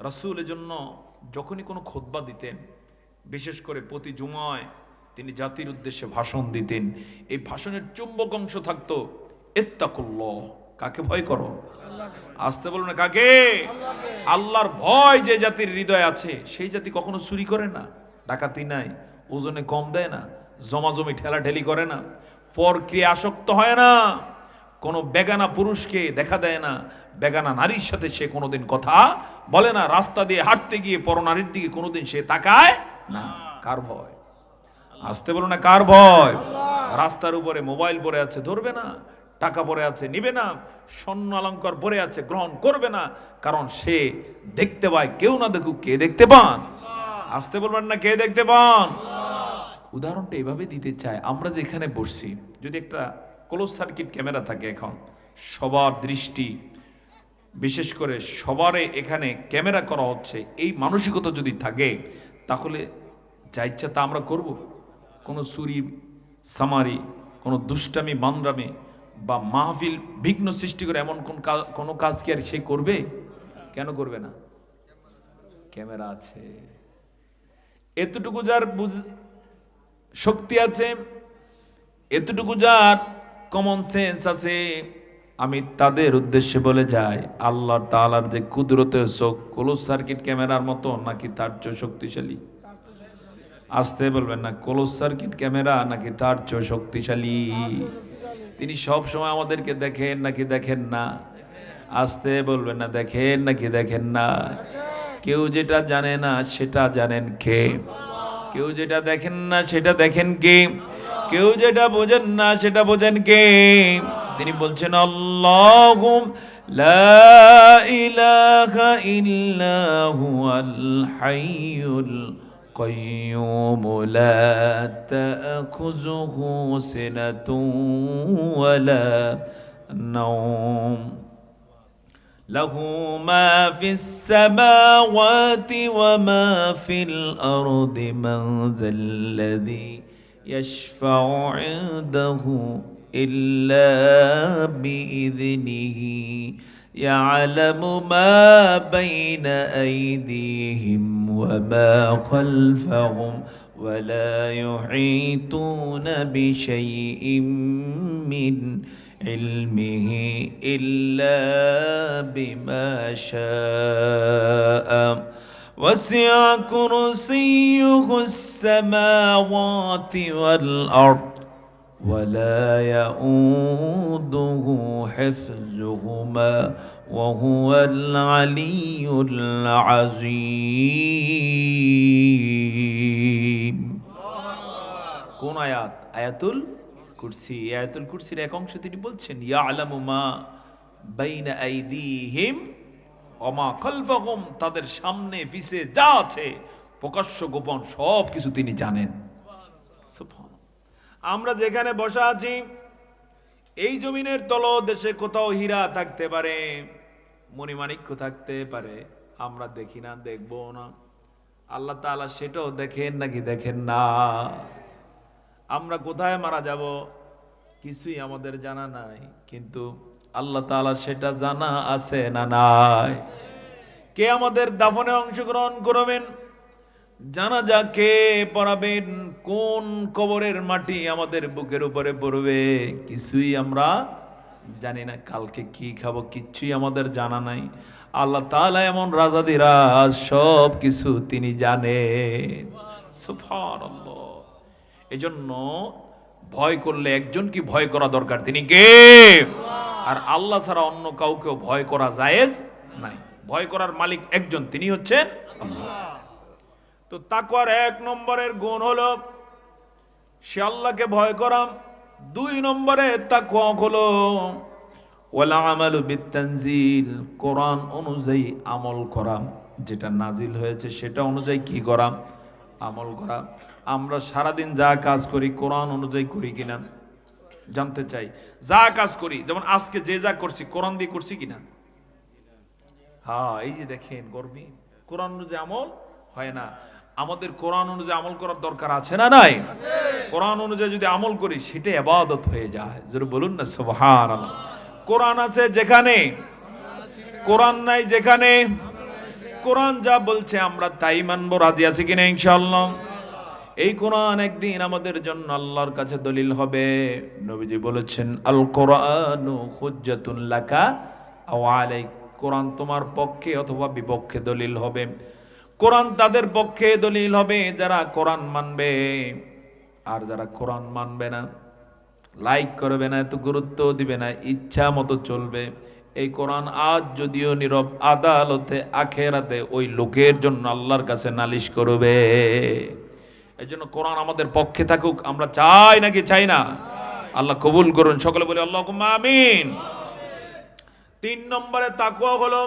রাসূলের জন্য যখনই কোনো খুতবা দিতেন, বিশেষ করে প্রতি জুমায় তিনি জাতির উদ্দেশ্যে ভাষণ দিতেন, এই ভাষণের চুম্বক অংশ থাকতো ইত্তাকুল্লাহ, কাকে ভয় করো? আসতে বলো না, কাকে? আল্লাহর ভয় যে জাতির হৃদয়ে আছে সেই জাতি কখনো চুরি করে না, ডাকাতি নাই, ওজনে কম দেয় না, জমাজমি ঠেলাঠেলি করে না, পরক্রিয়া আসক্ত হয় না, কোনো বেগানা পুরুষকে দেখা দেয় না, বেগানা নারীর সাথে সে কোনোদিন কথা বলে না, রাস্তা দিয়ে হাঁটতে গিয়ে পরনারীর দিকে কোনোদিন সে তাকায় না। কার ভয়? আসতে বলো না, কার ভয়? রাস্তার উপরে মোবাইল পড়ে আছে, ধরবে না। টাকা পড়ে আছে, নিবে না। স্বর্ণ অলংকার পড়ে আছে, গ্রহণ করবে না। কারণ সে দেখতে পায়, কেউ না দেখুক, কে দেখতে পান? আসতে বলবেন না, কে দেখতে পান? উদাহরণটা এভাবে দিতে চাই, আমরা যেখানে বসছি যদি একটা ক্লোজ সার্কিট ক্যামেরা থাকে, এখন সবার দৃষ্টি, বিশেষ করে সবারে এখানে ক্যামেরা করা হচ্ছে, এই মানসিকতা যদি থাকে তাহলে যা ইচ্ছা তা আমরা করব। কোনো চুরি সামারি, কোনো দুষ্টামি মানরামি বা মাহফিল বিঘ্ন সৃষ্টি করে এমন কোনো কাজ কি আর সে করবে? কেন করবে না? ক্যামেরা আছে। এতটুকু যার শক্তি আছে, এতটুকু যার কমন সেন্স আছে, আমি তাদের উদ্দেশ্যে বলে যাই, আল্লাহ তাআলার যে কুদরতের চোখ ক্লোজ সার্কিট ক্যামেরার মতো নাকি তার চেয়ে শক্তিশালী? আসতে বলবেন না, ক্লোজ সার্কিট ক্যামেরা নাকি তার চেয়ে শক্তিশালী? তিনি সব সময় আমাদেরকে দেখেন নাকি দেখেন না? আসতে বলবেন না, দেখেন নাকি দেখেন না? কেউ যেটা জানে না সেটা জানেন কে? কেউ যেটা দেখেন না সেটা দেখেন কে? কেউ যেটা বোঝেন না সেটা বোঝেন কে? তিনি বলছেন, আল্লাহু লা ইলাহা ইল্লা হুয়াল হাইয়ুল কাইয়্যুম লা তা'খুযুহু সিনাতুন ওয়ালা নাওম লাহু মা ফিস সামাওয়াতি ওয়া মা ফিল আরদি মান যাল্লাযী يشفع عنده إلا بإذنه يعلم ما بين أيديهم وما خلفهم ولا يحيطون بشيء من علمه إلا بما شاء وسع كرسيه السماوات والأرض ولا يؤوده حفظهما وهو العلي العظيم। কোন আয়াত? আয়াতুল কুরসি। আয়াতুল কুরসির এক অংশে তিনি বলছেন, ইয়ালামু মা বাইনা আইদিহিম ওমা খালফাহুম, তাদের সামনে পিছে যা আছে প্রকাশ্য গোপন সব কিছু তিনি জানেন। আমরা যেখানে বসা আছি এই জমিনের তলদেশে কোথাও হীরা থাকতে পারে, মণিমাণিক্য থাকতে পারে, আমরা দেখি না, দেখবো না। আল্লাহ তাআলা সেটাও দেখেন নাকি দেখেন না? আমরা কোথায় মারা যাব কিছুই আমাদের জানা নাই, কিন্তু আল্লাহ তাআলা সেটা জানা আছে না নাই? কে আমাদের দাফনে অংশগ্রহণ করবেন, জানাজা কে পড়াবেন, কোন কবরের মাটি আমাদের বুকের উপরে পড়বে কিছুই আমরা জানি না। কালকে কি খাবো কিচ্ছুই আমাদের জানা নাই। আল্লাহ তাআলা এমন রাজাদিরাজ, সব কিছু তিনি জানেন। সুবহানাল্লাহ। এজন্য ভয় করলে একজন কি ভয় করা দরকার, তিনি কে? আর আল্লাহ ছাড়া অন্য কাউকে ভয় করা জায়েজ নাই। ভয় করার মালিক একজন, তিনি হচ্ছেন আল্লাহ। তো তাকওয়ার 1 নম্বরের গুণ হলো সে আল্লাহকে ভয় করা। 2 নম্বরে তাকওয়া হলো ওয়ালা আমালু বিতানজিল, কোরআন অনুযায়ী আমল করা, যেটা নাজিল হয়েছে সেটা অনুযায়ী কি করা, আমল করা। আমরা সারাদিন যা কাজ করি কোরআন অনুযায়ী করি কিনা জানতে চাই। যা কাজ করি, যেমন আজকে যে যা করছি কোরআন দিয়ে করছি কিনা? হ্যাঁ, এই যে দেখেন গর্বী, কোরআন অনুযায়ী আমল হয় না। আমাদের কোরআন অনুযায়ী আমল করার দরকার আছে না নাই? কোরআন অনুযায়ী যদি আমল করি সেটা ইবাদত হয়ে যায়। জোরে বলুন না সুবহানাল্লাহ। কোরআন আছে যেখানে, কোরআন নাই যেখানে। কোরআন যা বলছে আমরা তাই মানবো, রাজি আছে কিনা ইনশাআল্লাহ? এই কোরআন একদিন আমাদের জন্য আল্লাহর কাছে দলিল হবে। নবীজি বলেছেন আল কোরআনু হুজ্জাতুন লাকা আও আলাইক, কোরআন তোমার পক্ষে অথবা বিপক্ষে দলিল হবে। কোরআন তাদের পক্ষে দলিল হবে যারা কোরআন মানবে, আর যারা কোরআন মানবে না, লাইক করবে না, এত গুরুত্ব দিবে না, ইচ্ছা মতো চলবে, এই কোরআন আজ যদিও নীরব, আদালতে আখেরাতে ওই লোকের জন্য আল্লাহর কাছে নালিশ করবে। এই জন্য কোরআন আমাদের পক্ষে থাকুক আমরা চাই নাকি চাই না? আল্লাহ কবুল করুন, সকলে বলি আল্লাহুম্মা আমিন। 3 নম্বরে তাকওয়া হলো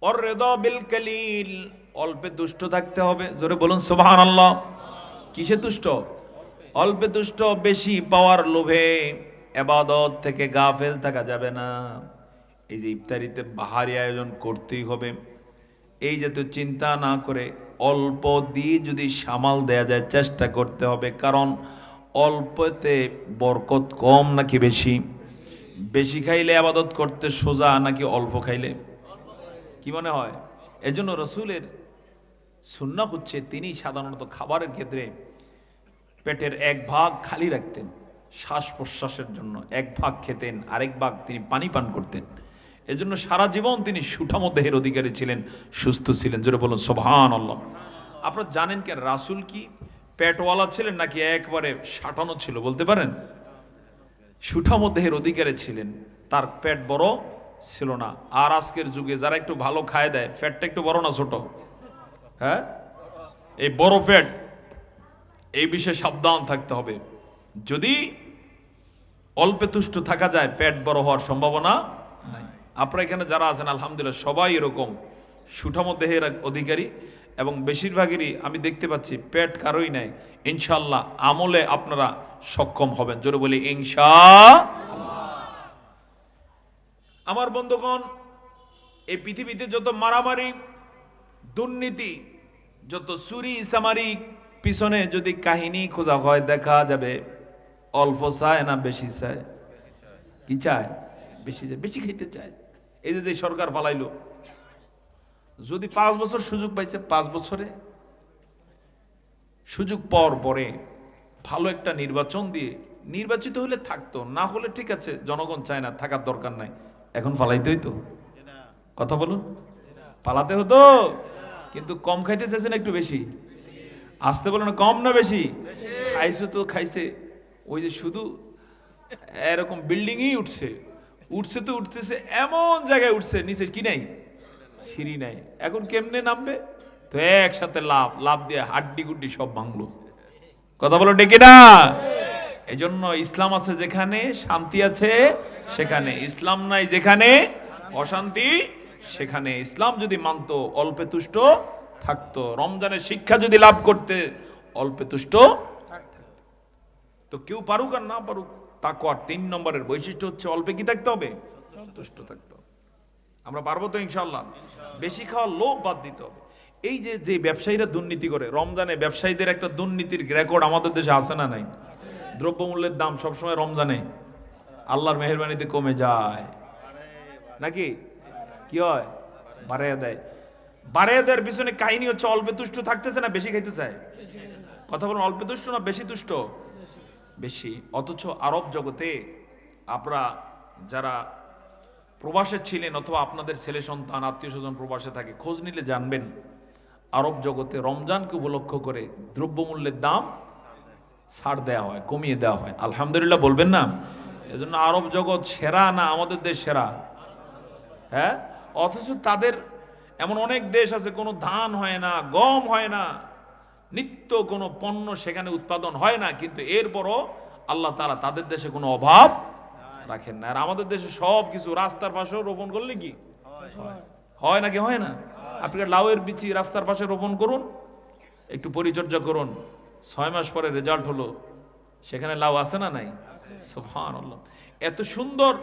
আর-রিদা বিল কালিল, অল্পে তুষ্ট থাকতে হবে। জোরে বলুন সুবহানাল্লাহ। কিসে তুষ্ট? অল্পে তুষ্ট। বেশি পাওয়ার লোভে ইবাদত থেকে গাফেল থাকা যাবে না। এই যে ইফতারিতে বাহারি আয়োজন করতেই হবে, এই যাতে চিন্তা না করে অল্প দিয়ে যদি সামাল দেয়া যায় চেষ্টা করতে হবে। কারণ অল্পতে বরকত কম নাকি বেশি? বেশি খাইলে ইবাদত করতে সোজা নাকি অল্প খাইলে? কি মনে হয়? এজন্য রাসূলের সুন্নাহ হচ্ছে তিনি সাধারণত খাবারের ক্ষেত্রে পেটের 1 ভাগ খালি রাখতেন শ্বাস প্রশ্বাসের জন্য, 1 ভাগ খেতেন, আরেক ভাগ তিনি পানি পান করতেন। এজন্য সারা জীবন তিনি সুঠাম দেহের অধিকারী ছিলেন, সুস্থ ছিলেন। জোরে বলুন সুবহানাল্লাহ। আপনারা জানেন কেন রাসূল কি পেটওয়ালা ছিলেন নাকি একবারে সাটানো ছিল? বলতে পারেন? সুঠাম দেহের অধিকারী ছিলেন, তার পেট বড় ছিল না। আর আজকের যুগে যারা একটু ভালো খায় দেয়, পেটটা একটু বড় না ছোট? হ্যাঁ, এই বড় পেট, এই বিষয়ে সাবধান থাকতে হবে। যদি অল্পে তুষ্ট থাকা যায় পেট বড় হওয়ার সম্ভাবনা নাই। আপনারা এখানে যারা আছেন আলহামদুলিল্লাহ সবাই এরকম সুঠাম দেহের অধিকারী, এবং বেশিরভাগেরই আমি দেখতে পাচ্ছি পেট কারোই নাই। ইনশাআল্লাহ আমলে আপনারা সক্ষম হবেন। জোরে বলি ইনশাআল্লাহ। আমার বন্ধুগণ, এই পৃথিবীতে যত মারামারি, দুর্নীতি, যত চুরি চামারি পিছনে যদি কাহিনী খোঁজা হয় দেখা যাবে অল্প চায় না বেশি চায়? কি চায়? বেশি চায়, বেশি খাইতে চায়। এই যে সরকার পালাইলো, যদি 5 বছর সুযোগ পাইছে, 5 বছরে সুযোগ পাওয়ার পরে ভালো একটা নির্বাচন দিয়ে নির্বাচিত হলে থাকতো, না হলে ঠিক আছে জনগণ চায় না, থাকার দরকার নাই। এখন পালাইতে হইতো? কথা বলুন, পালাতে হতো। কিন্তু কম খাইতে চাইছে না একটু বেশি? আসতে বলো না, কম না বেশি? খাইছে তো খাইছে, ওই যে শুধু এরকম বিল্ডিংই উঠছে, উঠছে তো উঠতেছে, এমন জায়গায় উঠছে নিচে কি নাই, সিঁড়ি নাই। এখন কেমনে নামবে? তো একসাথে লাভ দিয়ে হাড্ডি গুড্ডি সব ভাঙলো। কথা বলো ঠিক না? এই জন্য ইসলাম আছে যেখানে শান্তি আছে সেখানে, ইসলাম নাই যেখানে অশান্তি সেখানে। ইসলাম যদি মানতো অল্পে তুষ্ট থাকতো, রমজানের শিক্ষা যদি লাভ করতে অল্পে তুষ্ট থাকতো। তো কেউ পারুক আর না পারুক, তাকওয়ার 3 নম্বরের বৈশিষ্ট্য হচ্ছে অল্পে কি থাকতে হবে? তুষ্ট থাকতে হবে। আমরা পারবো তো ইনশাআল্লাহ? বেশি খাওয়ার লোভ বাদ দিতে হবে। এই যে ব্যবসায়ীরা দুর্নীতি করে, রমজানে ব্যবসায়ীদের একটা দুর্নীতির রেকর্ড আমাদের দেশে আছে না নাই? দ্রব্যমূল্যের দাম সবসময় রমজানে আল্লাহর মেহেরবানিতে কমে যায় নাকি? কি হয়? বাড়াইয়া দেয়। বাড়াইয়া দেওয়ার পিছনে কাহিনী হচ্ছে অল্পে তুষ্ট থাকতেছে না বেশি খাইতে চায়? কথা বলুন, অল্পে তুষ্ট না বেশি তুষ্ট? বেশি। অথচ আরব জগতে আপনারা যারা প্রবাসে ছিলেন অথবা আপনাদের ছেলে সন্তান আত্মীয় স্বজন প্রবাসে থাকে, খোঁজ নিলে জানবেন আরব জগতে রমজানকে উপলক্ষ করে দ্রব্যমূল্যের দাম ছাড় দেওয়া হয়, কমিয়ে দেওয়া হয়। আলহামদুলিল্লাহ বলবেন না? এজন্য আরব জগৎ সেরা না আমাদের দেশ সেরা? হ্যাঁ, অথচ তাদের এমন অনেক দেশ আছে, কোনো ধান হয় না, গম হয় না, নিত্য কোনো পণ্য সেখানে উৎপাদন হয় না, কিন্তু এরপরও আল্লাহ তাআলা তাদের দেশে কোনো অভাব রাখেন না। আর আমাদের দেশে সব কিছু রাস্তার পাশেও রোপণ করলে কি হয় নাকি হয় না? আপনি লাউয়ের বিচি রাস্তার পাশে রোপণ করুন, একটু পরিচর্যা করুন, 6 মাস পরে রেজাল্ট হলো, সেখানে লাউ আছে না নাই? সুবহানাল্লাহ। এত সুন্দর,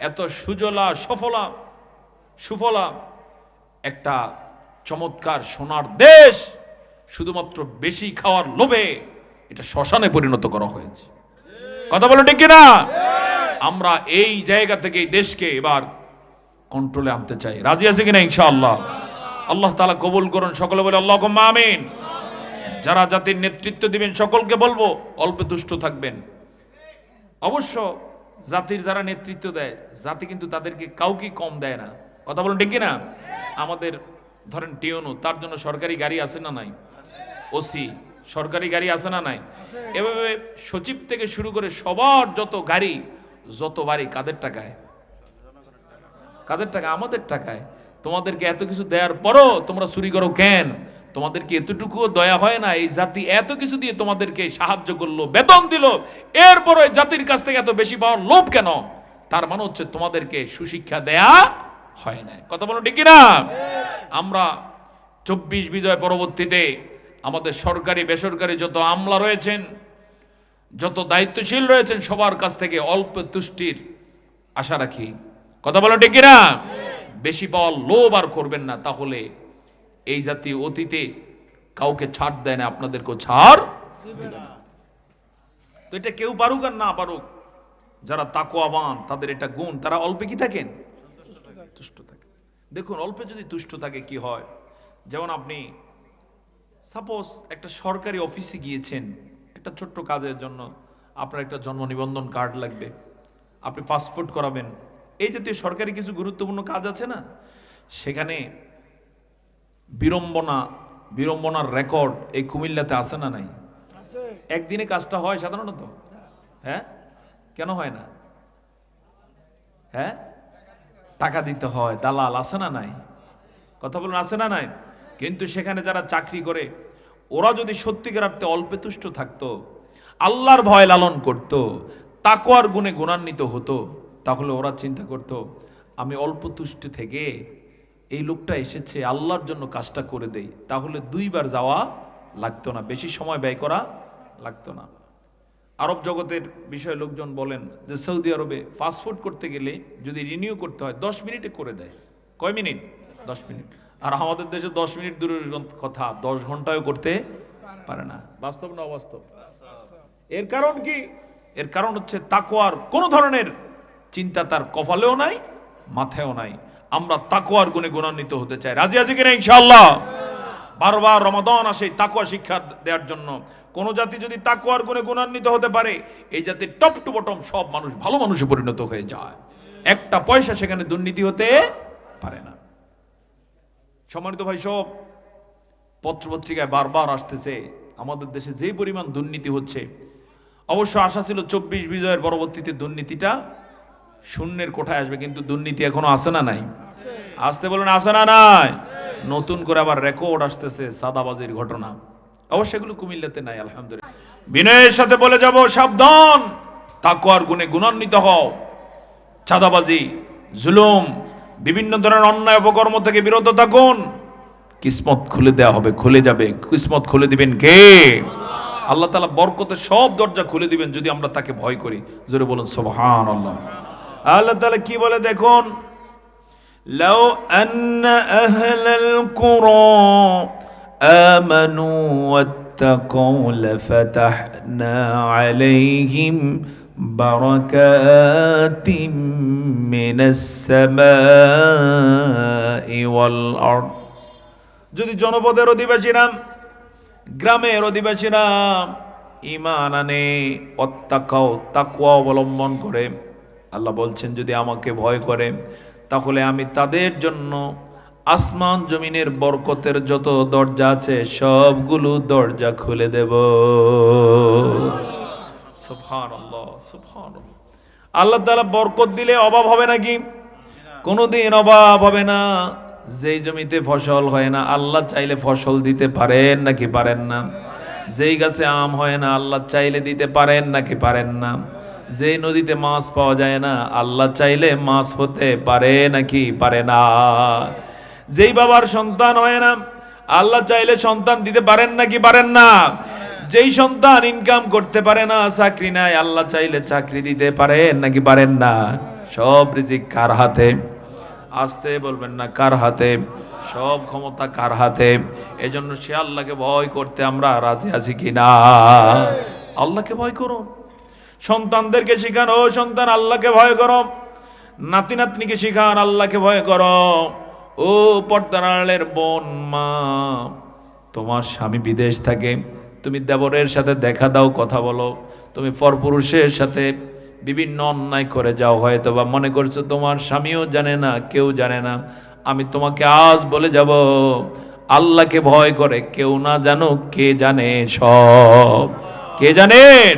এত সুজলা সুফলা একটা চমৎকার সোনার দেশ, শুধুমাত্র বেশি খাওয়ার লোভে এটা শ্মশানে পরিণত করা হয়েছে। কথা বলো ঠিক কিনা? আমরা এই জায়গা থেকে এই দেশকে এবার কন্ট্রোলে আনতে চাই। রাজি আছে কিনা ইনশাআল্লাহ? আল্লাহ তাআলা কবুল করুন। সকলে বলে আল্লাহুম্মা আমিন। যারা জাতির নেতৃত্ব দিবেন সকলকে বলবো অল্পে তুষ্ট থাকবেন। অবশ্য জাতির যারা নেতৃত্ব দেয়, জাতি কিন্তু তাদেরকে কাউকে কম দেয় না। কথা বলুন ঠিক কিনা? আমাদের ধরেন টিওনো, তার জন্য সরকারি গাড়ি আছে না নাই? ওসি সরকারি গাড়ি আছে না নাই? এভাবে সচিব থেকে শুরু করে সবার যত গাড়ি, যত বাড়ি কাদের টাকায়? কাদের টাকায়? আমাদের টাকায়। তোমাদেরকে এত কিছু দেওয়ার পরও তোমরা চুরি করো কেন? তোমাদেরকে এতটুকুও দয়া হয় না? এই জাতি এত কিছু দিয়ে তোমাদেরকে সাহায্য করলো, বেতন দিল, এরপর ওই জাতির কাছ থেকে এত বেশি পাওয়ার লোভ কেন? তার মানে হচ্ছে তোমাদেরকে সুশিক্ষা দেয়া হয় না। কথা বলো ঠিক কিনা? আমরা 24 বিজয় পরবর্তীতে আমাদের সরকারি বেসরকারি যত আমলা রয়েছেন, যত দায়িত্বশীল রয়েছেন, সবার কাছ থেকে অল্প তুষ্টির আশা রাখি। কথা বলো ঠিক কিনা? বেশি পাওয়ার লোভ আর করবেন না, তাহলে এই জাতি অতীতে কাউকে ছাড় দেয় না, আপনাদেরকেও ছাড় দিবে না। তো এটা কেউ পারুক আর না পারুক, যারা তাকওয়াবান তাদের এটা গুণ, তারা অল্পে কি থাকেন? তুষ্ট থাকে। দেখুন অল্পে যদি তুষ্ট থাকে কি হয়, যেমন আপনি সাপোজ একটা সরকারি অফিসে গিয়েছেন একটা ছোট্ট কাজের জন্য, আপনার একটা জন্ম নিবন্ধন কার্ড লাগবে, আপনি পাসপোর্ট করাবেন, এই জাতীয় সরকারি কিছু গুরুত্বপূর্ণ কাজ আছে না, সেখানে বিড়ম্বনার রেকর্ড এই কুমিল্লাতে আছে না নাই? একদিনে কাজটা হয় সাধারণত? হ্যাঁ, কেন হয় না? হ্যাঁ, টাকা দিতে হয়, দালাল আছে না নাই? কথা বলুন আছে না নাই? কিন্তু সেখানে যারা চাকরি করে, ওরা যদি সত্যিকার অর্থে অল্পে তুষ্ট থাকতো, আল্লাহর ভয় লালন করত, তাকওয়ার গুণে গুণান্বিত হতো, তাহলে ওরা চিন্তা করত আমি অল্প তুষ্ট থেকে এই লোকটা এসেছে আল্লাহর জন্য কাজটা করে দেই, তাহলে 2 বার যাওয়া লাগতো না, বেশি সময় ব্যয় করা লাগতো না। আরব জগতের বিষয়ে লোকজন বলেন যে সৌদি আরবে পাসপোর্ট করতে গেলে যদি রিনিউ করতে হয় 10 মিনিটে করে দেয়। কয় মিনিট? 10 মিনিট। আর আমাদের দেশে 10 মিনিট দূরের কথা 10 ঘন্টায়ও করতে পারে না। বাস্তব না অবাস্তব? এর কারণ কি? এর কারণ হচ্ছে তাকওয়ার কোন ধরনের চিন্তা তার কপালেও নাই, মাথায়ও নাই। আমরা তাকওয়ার গুণে গুণান্বিত হতে চাই। রাজি আছে কিনা ইনশাআল্লাহ? বারবার রমাদান আসে তাকওয়া শিক্ষা দেওয়ার জন্য। কোন জাতি যদি তাকওয়ার গুণে গুণান্বিত হতে পারে, এই জাতির টপ টু বটম সব মানুষ ভালো মানুষে পরিণত হয়ে যায়। একটা পয়সা সেখানে দুর্নীতি হতে পারে না। সম্মানিত ভাই, সব পত্রপত্রিকায় বারবার আসতেছে আমাদের দেশে যে পরিমাণ দুর্নীতি হচ্ছে। অবশ্য আশা ছিল 24 বিজয়ের পরবর্তীতে দুর্নীতিটা শূন্যের কোঠায় আসবে, কিন্তু দুর্নীতি এখনো আছে না নাই? আসতে বলুন আছে না নাই? নতুন করে আবার রেকর্ড আসতেছে সাদাবাজির ঘটনা। অবশ্য এগুলো কুমিল্লাতে নাই আলহামদুলিল্লাহ। বিনয়ের সাথে বলে যাব সাবধান, তাকওয়ার গুণে গুণান্বিত হও। চাঁদাবাজি, জুলুম, বিভিন্ন ধরনের অন্যায় অপকর্ম থেকে বিরত থাকুন। কিসমত খুলে দেওয়া হবে, খুলে যাবে। কিসমত খুলে দিবেন কে? আল্লাহ তাআলা বরকতের সব দরজা খুলে দিবেন যদি আমরা তাকে ভয় করি। জোরে বলুন সুবহানাল্লাহ। আল্লাহ তাআলা কি বলে দেখুন, লাউ আন্না আহলাল কুরা আমানু ওয়াত্তাকাউ লাফাতাহনা আলাইহিম বারাকাতিম মিনাস সামাই ওয়াল আরদ। যদি জনপদের অধিবাসীরা, গ্রামের অধিবাসীরা ঈমান আনে, ওয়াত্তাকাউ তাকওয়া অবলম্বন করে, আল্লাহ বলছেন যদি আমাকে ভয় করে, তাহলে আমি তাদের জন্য আসমান জমিনের বরকতের যত দরজা আছে সবগুলো দরজা খুলে দেব। সুবহানাল্লাহ, সুবহানাল্লাহ। আল্লাহ তাআলা বরকত দিলে অভাব হবে নাকি? কোনোদিন অভাব হবে না। যেই জমিতে ফসল হয় না আল্লাহ চাইলে ফসল দিতে পারেন নাকি পারেন না? যেই গাছে আম হয় না আল্লাহ চাইলে দিতে পারেন নাকি পারেন না? যেই নদীতে মাছ পাওয়া যায় না আল্লাহ চাইলে মাছ হতে পারে নাকি পারে না? যেই বাবার সন্তান হয় না আল্লাহ চাইলে সন্তান দিতে পারেন নাকি পারেন না? যেই সন্তান ইনকাম করতে পারে না, চাকরি নাই, আল্লাহ চাইলে চাকরি দিতে পারেন নাকি পারেন না? সব রিজিক কার হাতে? আসতে বলবেন না, কার হাতে? সব ক্ষমতা কার হাতে? এজন্য সে আল্লাহকে ভয় করতে আমরা রাজি আছি কিনা? আল্লাহকে ভয় করুন। সন্তানদেরকে শিখান, ও সন্তান আল্লাহকে ভয় করো। নাতি নাতনিকে শিখান আল্লাহকে ভয় করো। ও পর্দার আড়ালের বোন মা, তোমার স্বামী বিদেশ থাকে, তুমি দেবরের সাথে দেখা দাও, কথা বলো। তুমি পরপুরুষের সাথে বিভিন্ন অন্যায় করে যাও, হয়তো বা মনে করছো তোমার স্বামীও জানে না, কেউ জানে না। আমি তোমাকে আজ বলে যাব, আল্লাহকে ভয় করে কেউ না জানুক, কে জানে সব। কে জানেন?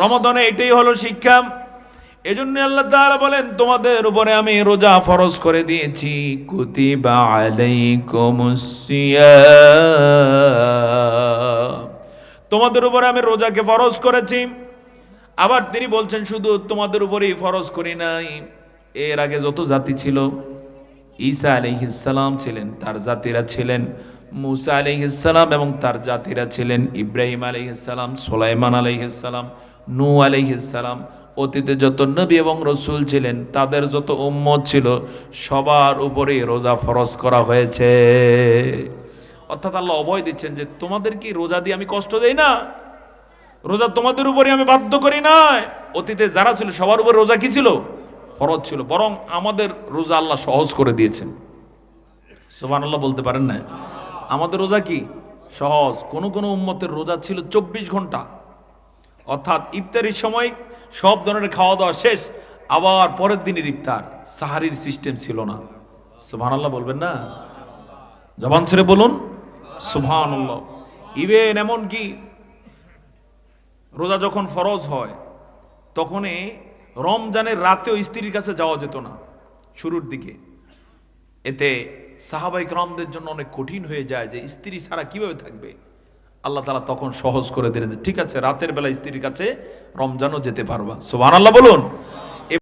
রমাদানে এটাই হলো শিক্ষা। এজন্য আল্লাহ তাআলা বলেন, তোমাদের উপরে আমি রোজা ফরজ করে দিয়েছি। কুতিবা আলাইকুমুস সিয়াম, তোমাদের উপরে আমি রোজাকে ফরজ করেছি। আবার তিনি বলছেন, শুধু তোমাদের উপরেই ফরজ করি নাই, এর আগে যত জাতি ছিল, ঈসা আলাইহিস সালাম ছিলেন, তার জাতিরা ছিলেন, মুসা আলাইহিস সালাম এবং তার জাতিরা ছিলেন, ইব্রাহিম আলাইহিস সালাম, সুলাইমান আলাইহিস সালাম, নূহ আলাইহিস সালাম, অতীতে যত নবী এবং রসুল ছিলেন, তাদের যত উম্মত ছিল, সবার উপরেই রোজা ফরজ করা হয়েছে। অর্থাৎ আল্লাহ অভয় দিচ্ছেন যে তোমাদের কি রোজা দিয়ে আমি কষ্ট দেই না? রোজা তোমাদের উপরে আমি বাধ্য করি না। অতীতে যারা ছিল সবার উপর রোজা কি ছিল? ফরজ ছিল। বরং আমাদের রোজা আল্লাহ সহজ করে দিয়েছেন। সুবহানাল্লাহ বলতে পারেন না? আমাদের রোজা কি সহজ। কোন কোন উম্মতের রোজা ছিল 24 ঘন্টা, অর্থাৎ ইফতারির সময় সব ধরনের খাওয়া দাওয়া শেষ, আবার পরের দিনের ইফতার। সাহারির সিস্টেম ছিল না। সুবহানাল্লাহ বলবেন না? জবান ছেড়ে বলুন সুবহানাল্লাহ। ইভেন এমন কি রোজা যখন ফরজ হয় তখনই রমজানের রাতেও স্ত্রীর কাছে যাওয়া যেত না শুরুর দিকে। এতে সাহাবায়ে কেরামদের জন্য অনেক কঠিন হয়ে যায় যে স্ত্রী ছাড়া কিভাবে থাকবে। আল্লাহ তাআলা তখন সহজ করে দিলেন, ঠিক আছে রাতের বেলা স্ত্রীর কাছে রমজানও যেতে পারবা। সুবহানাল্লাহ বলুন।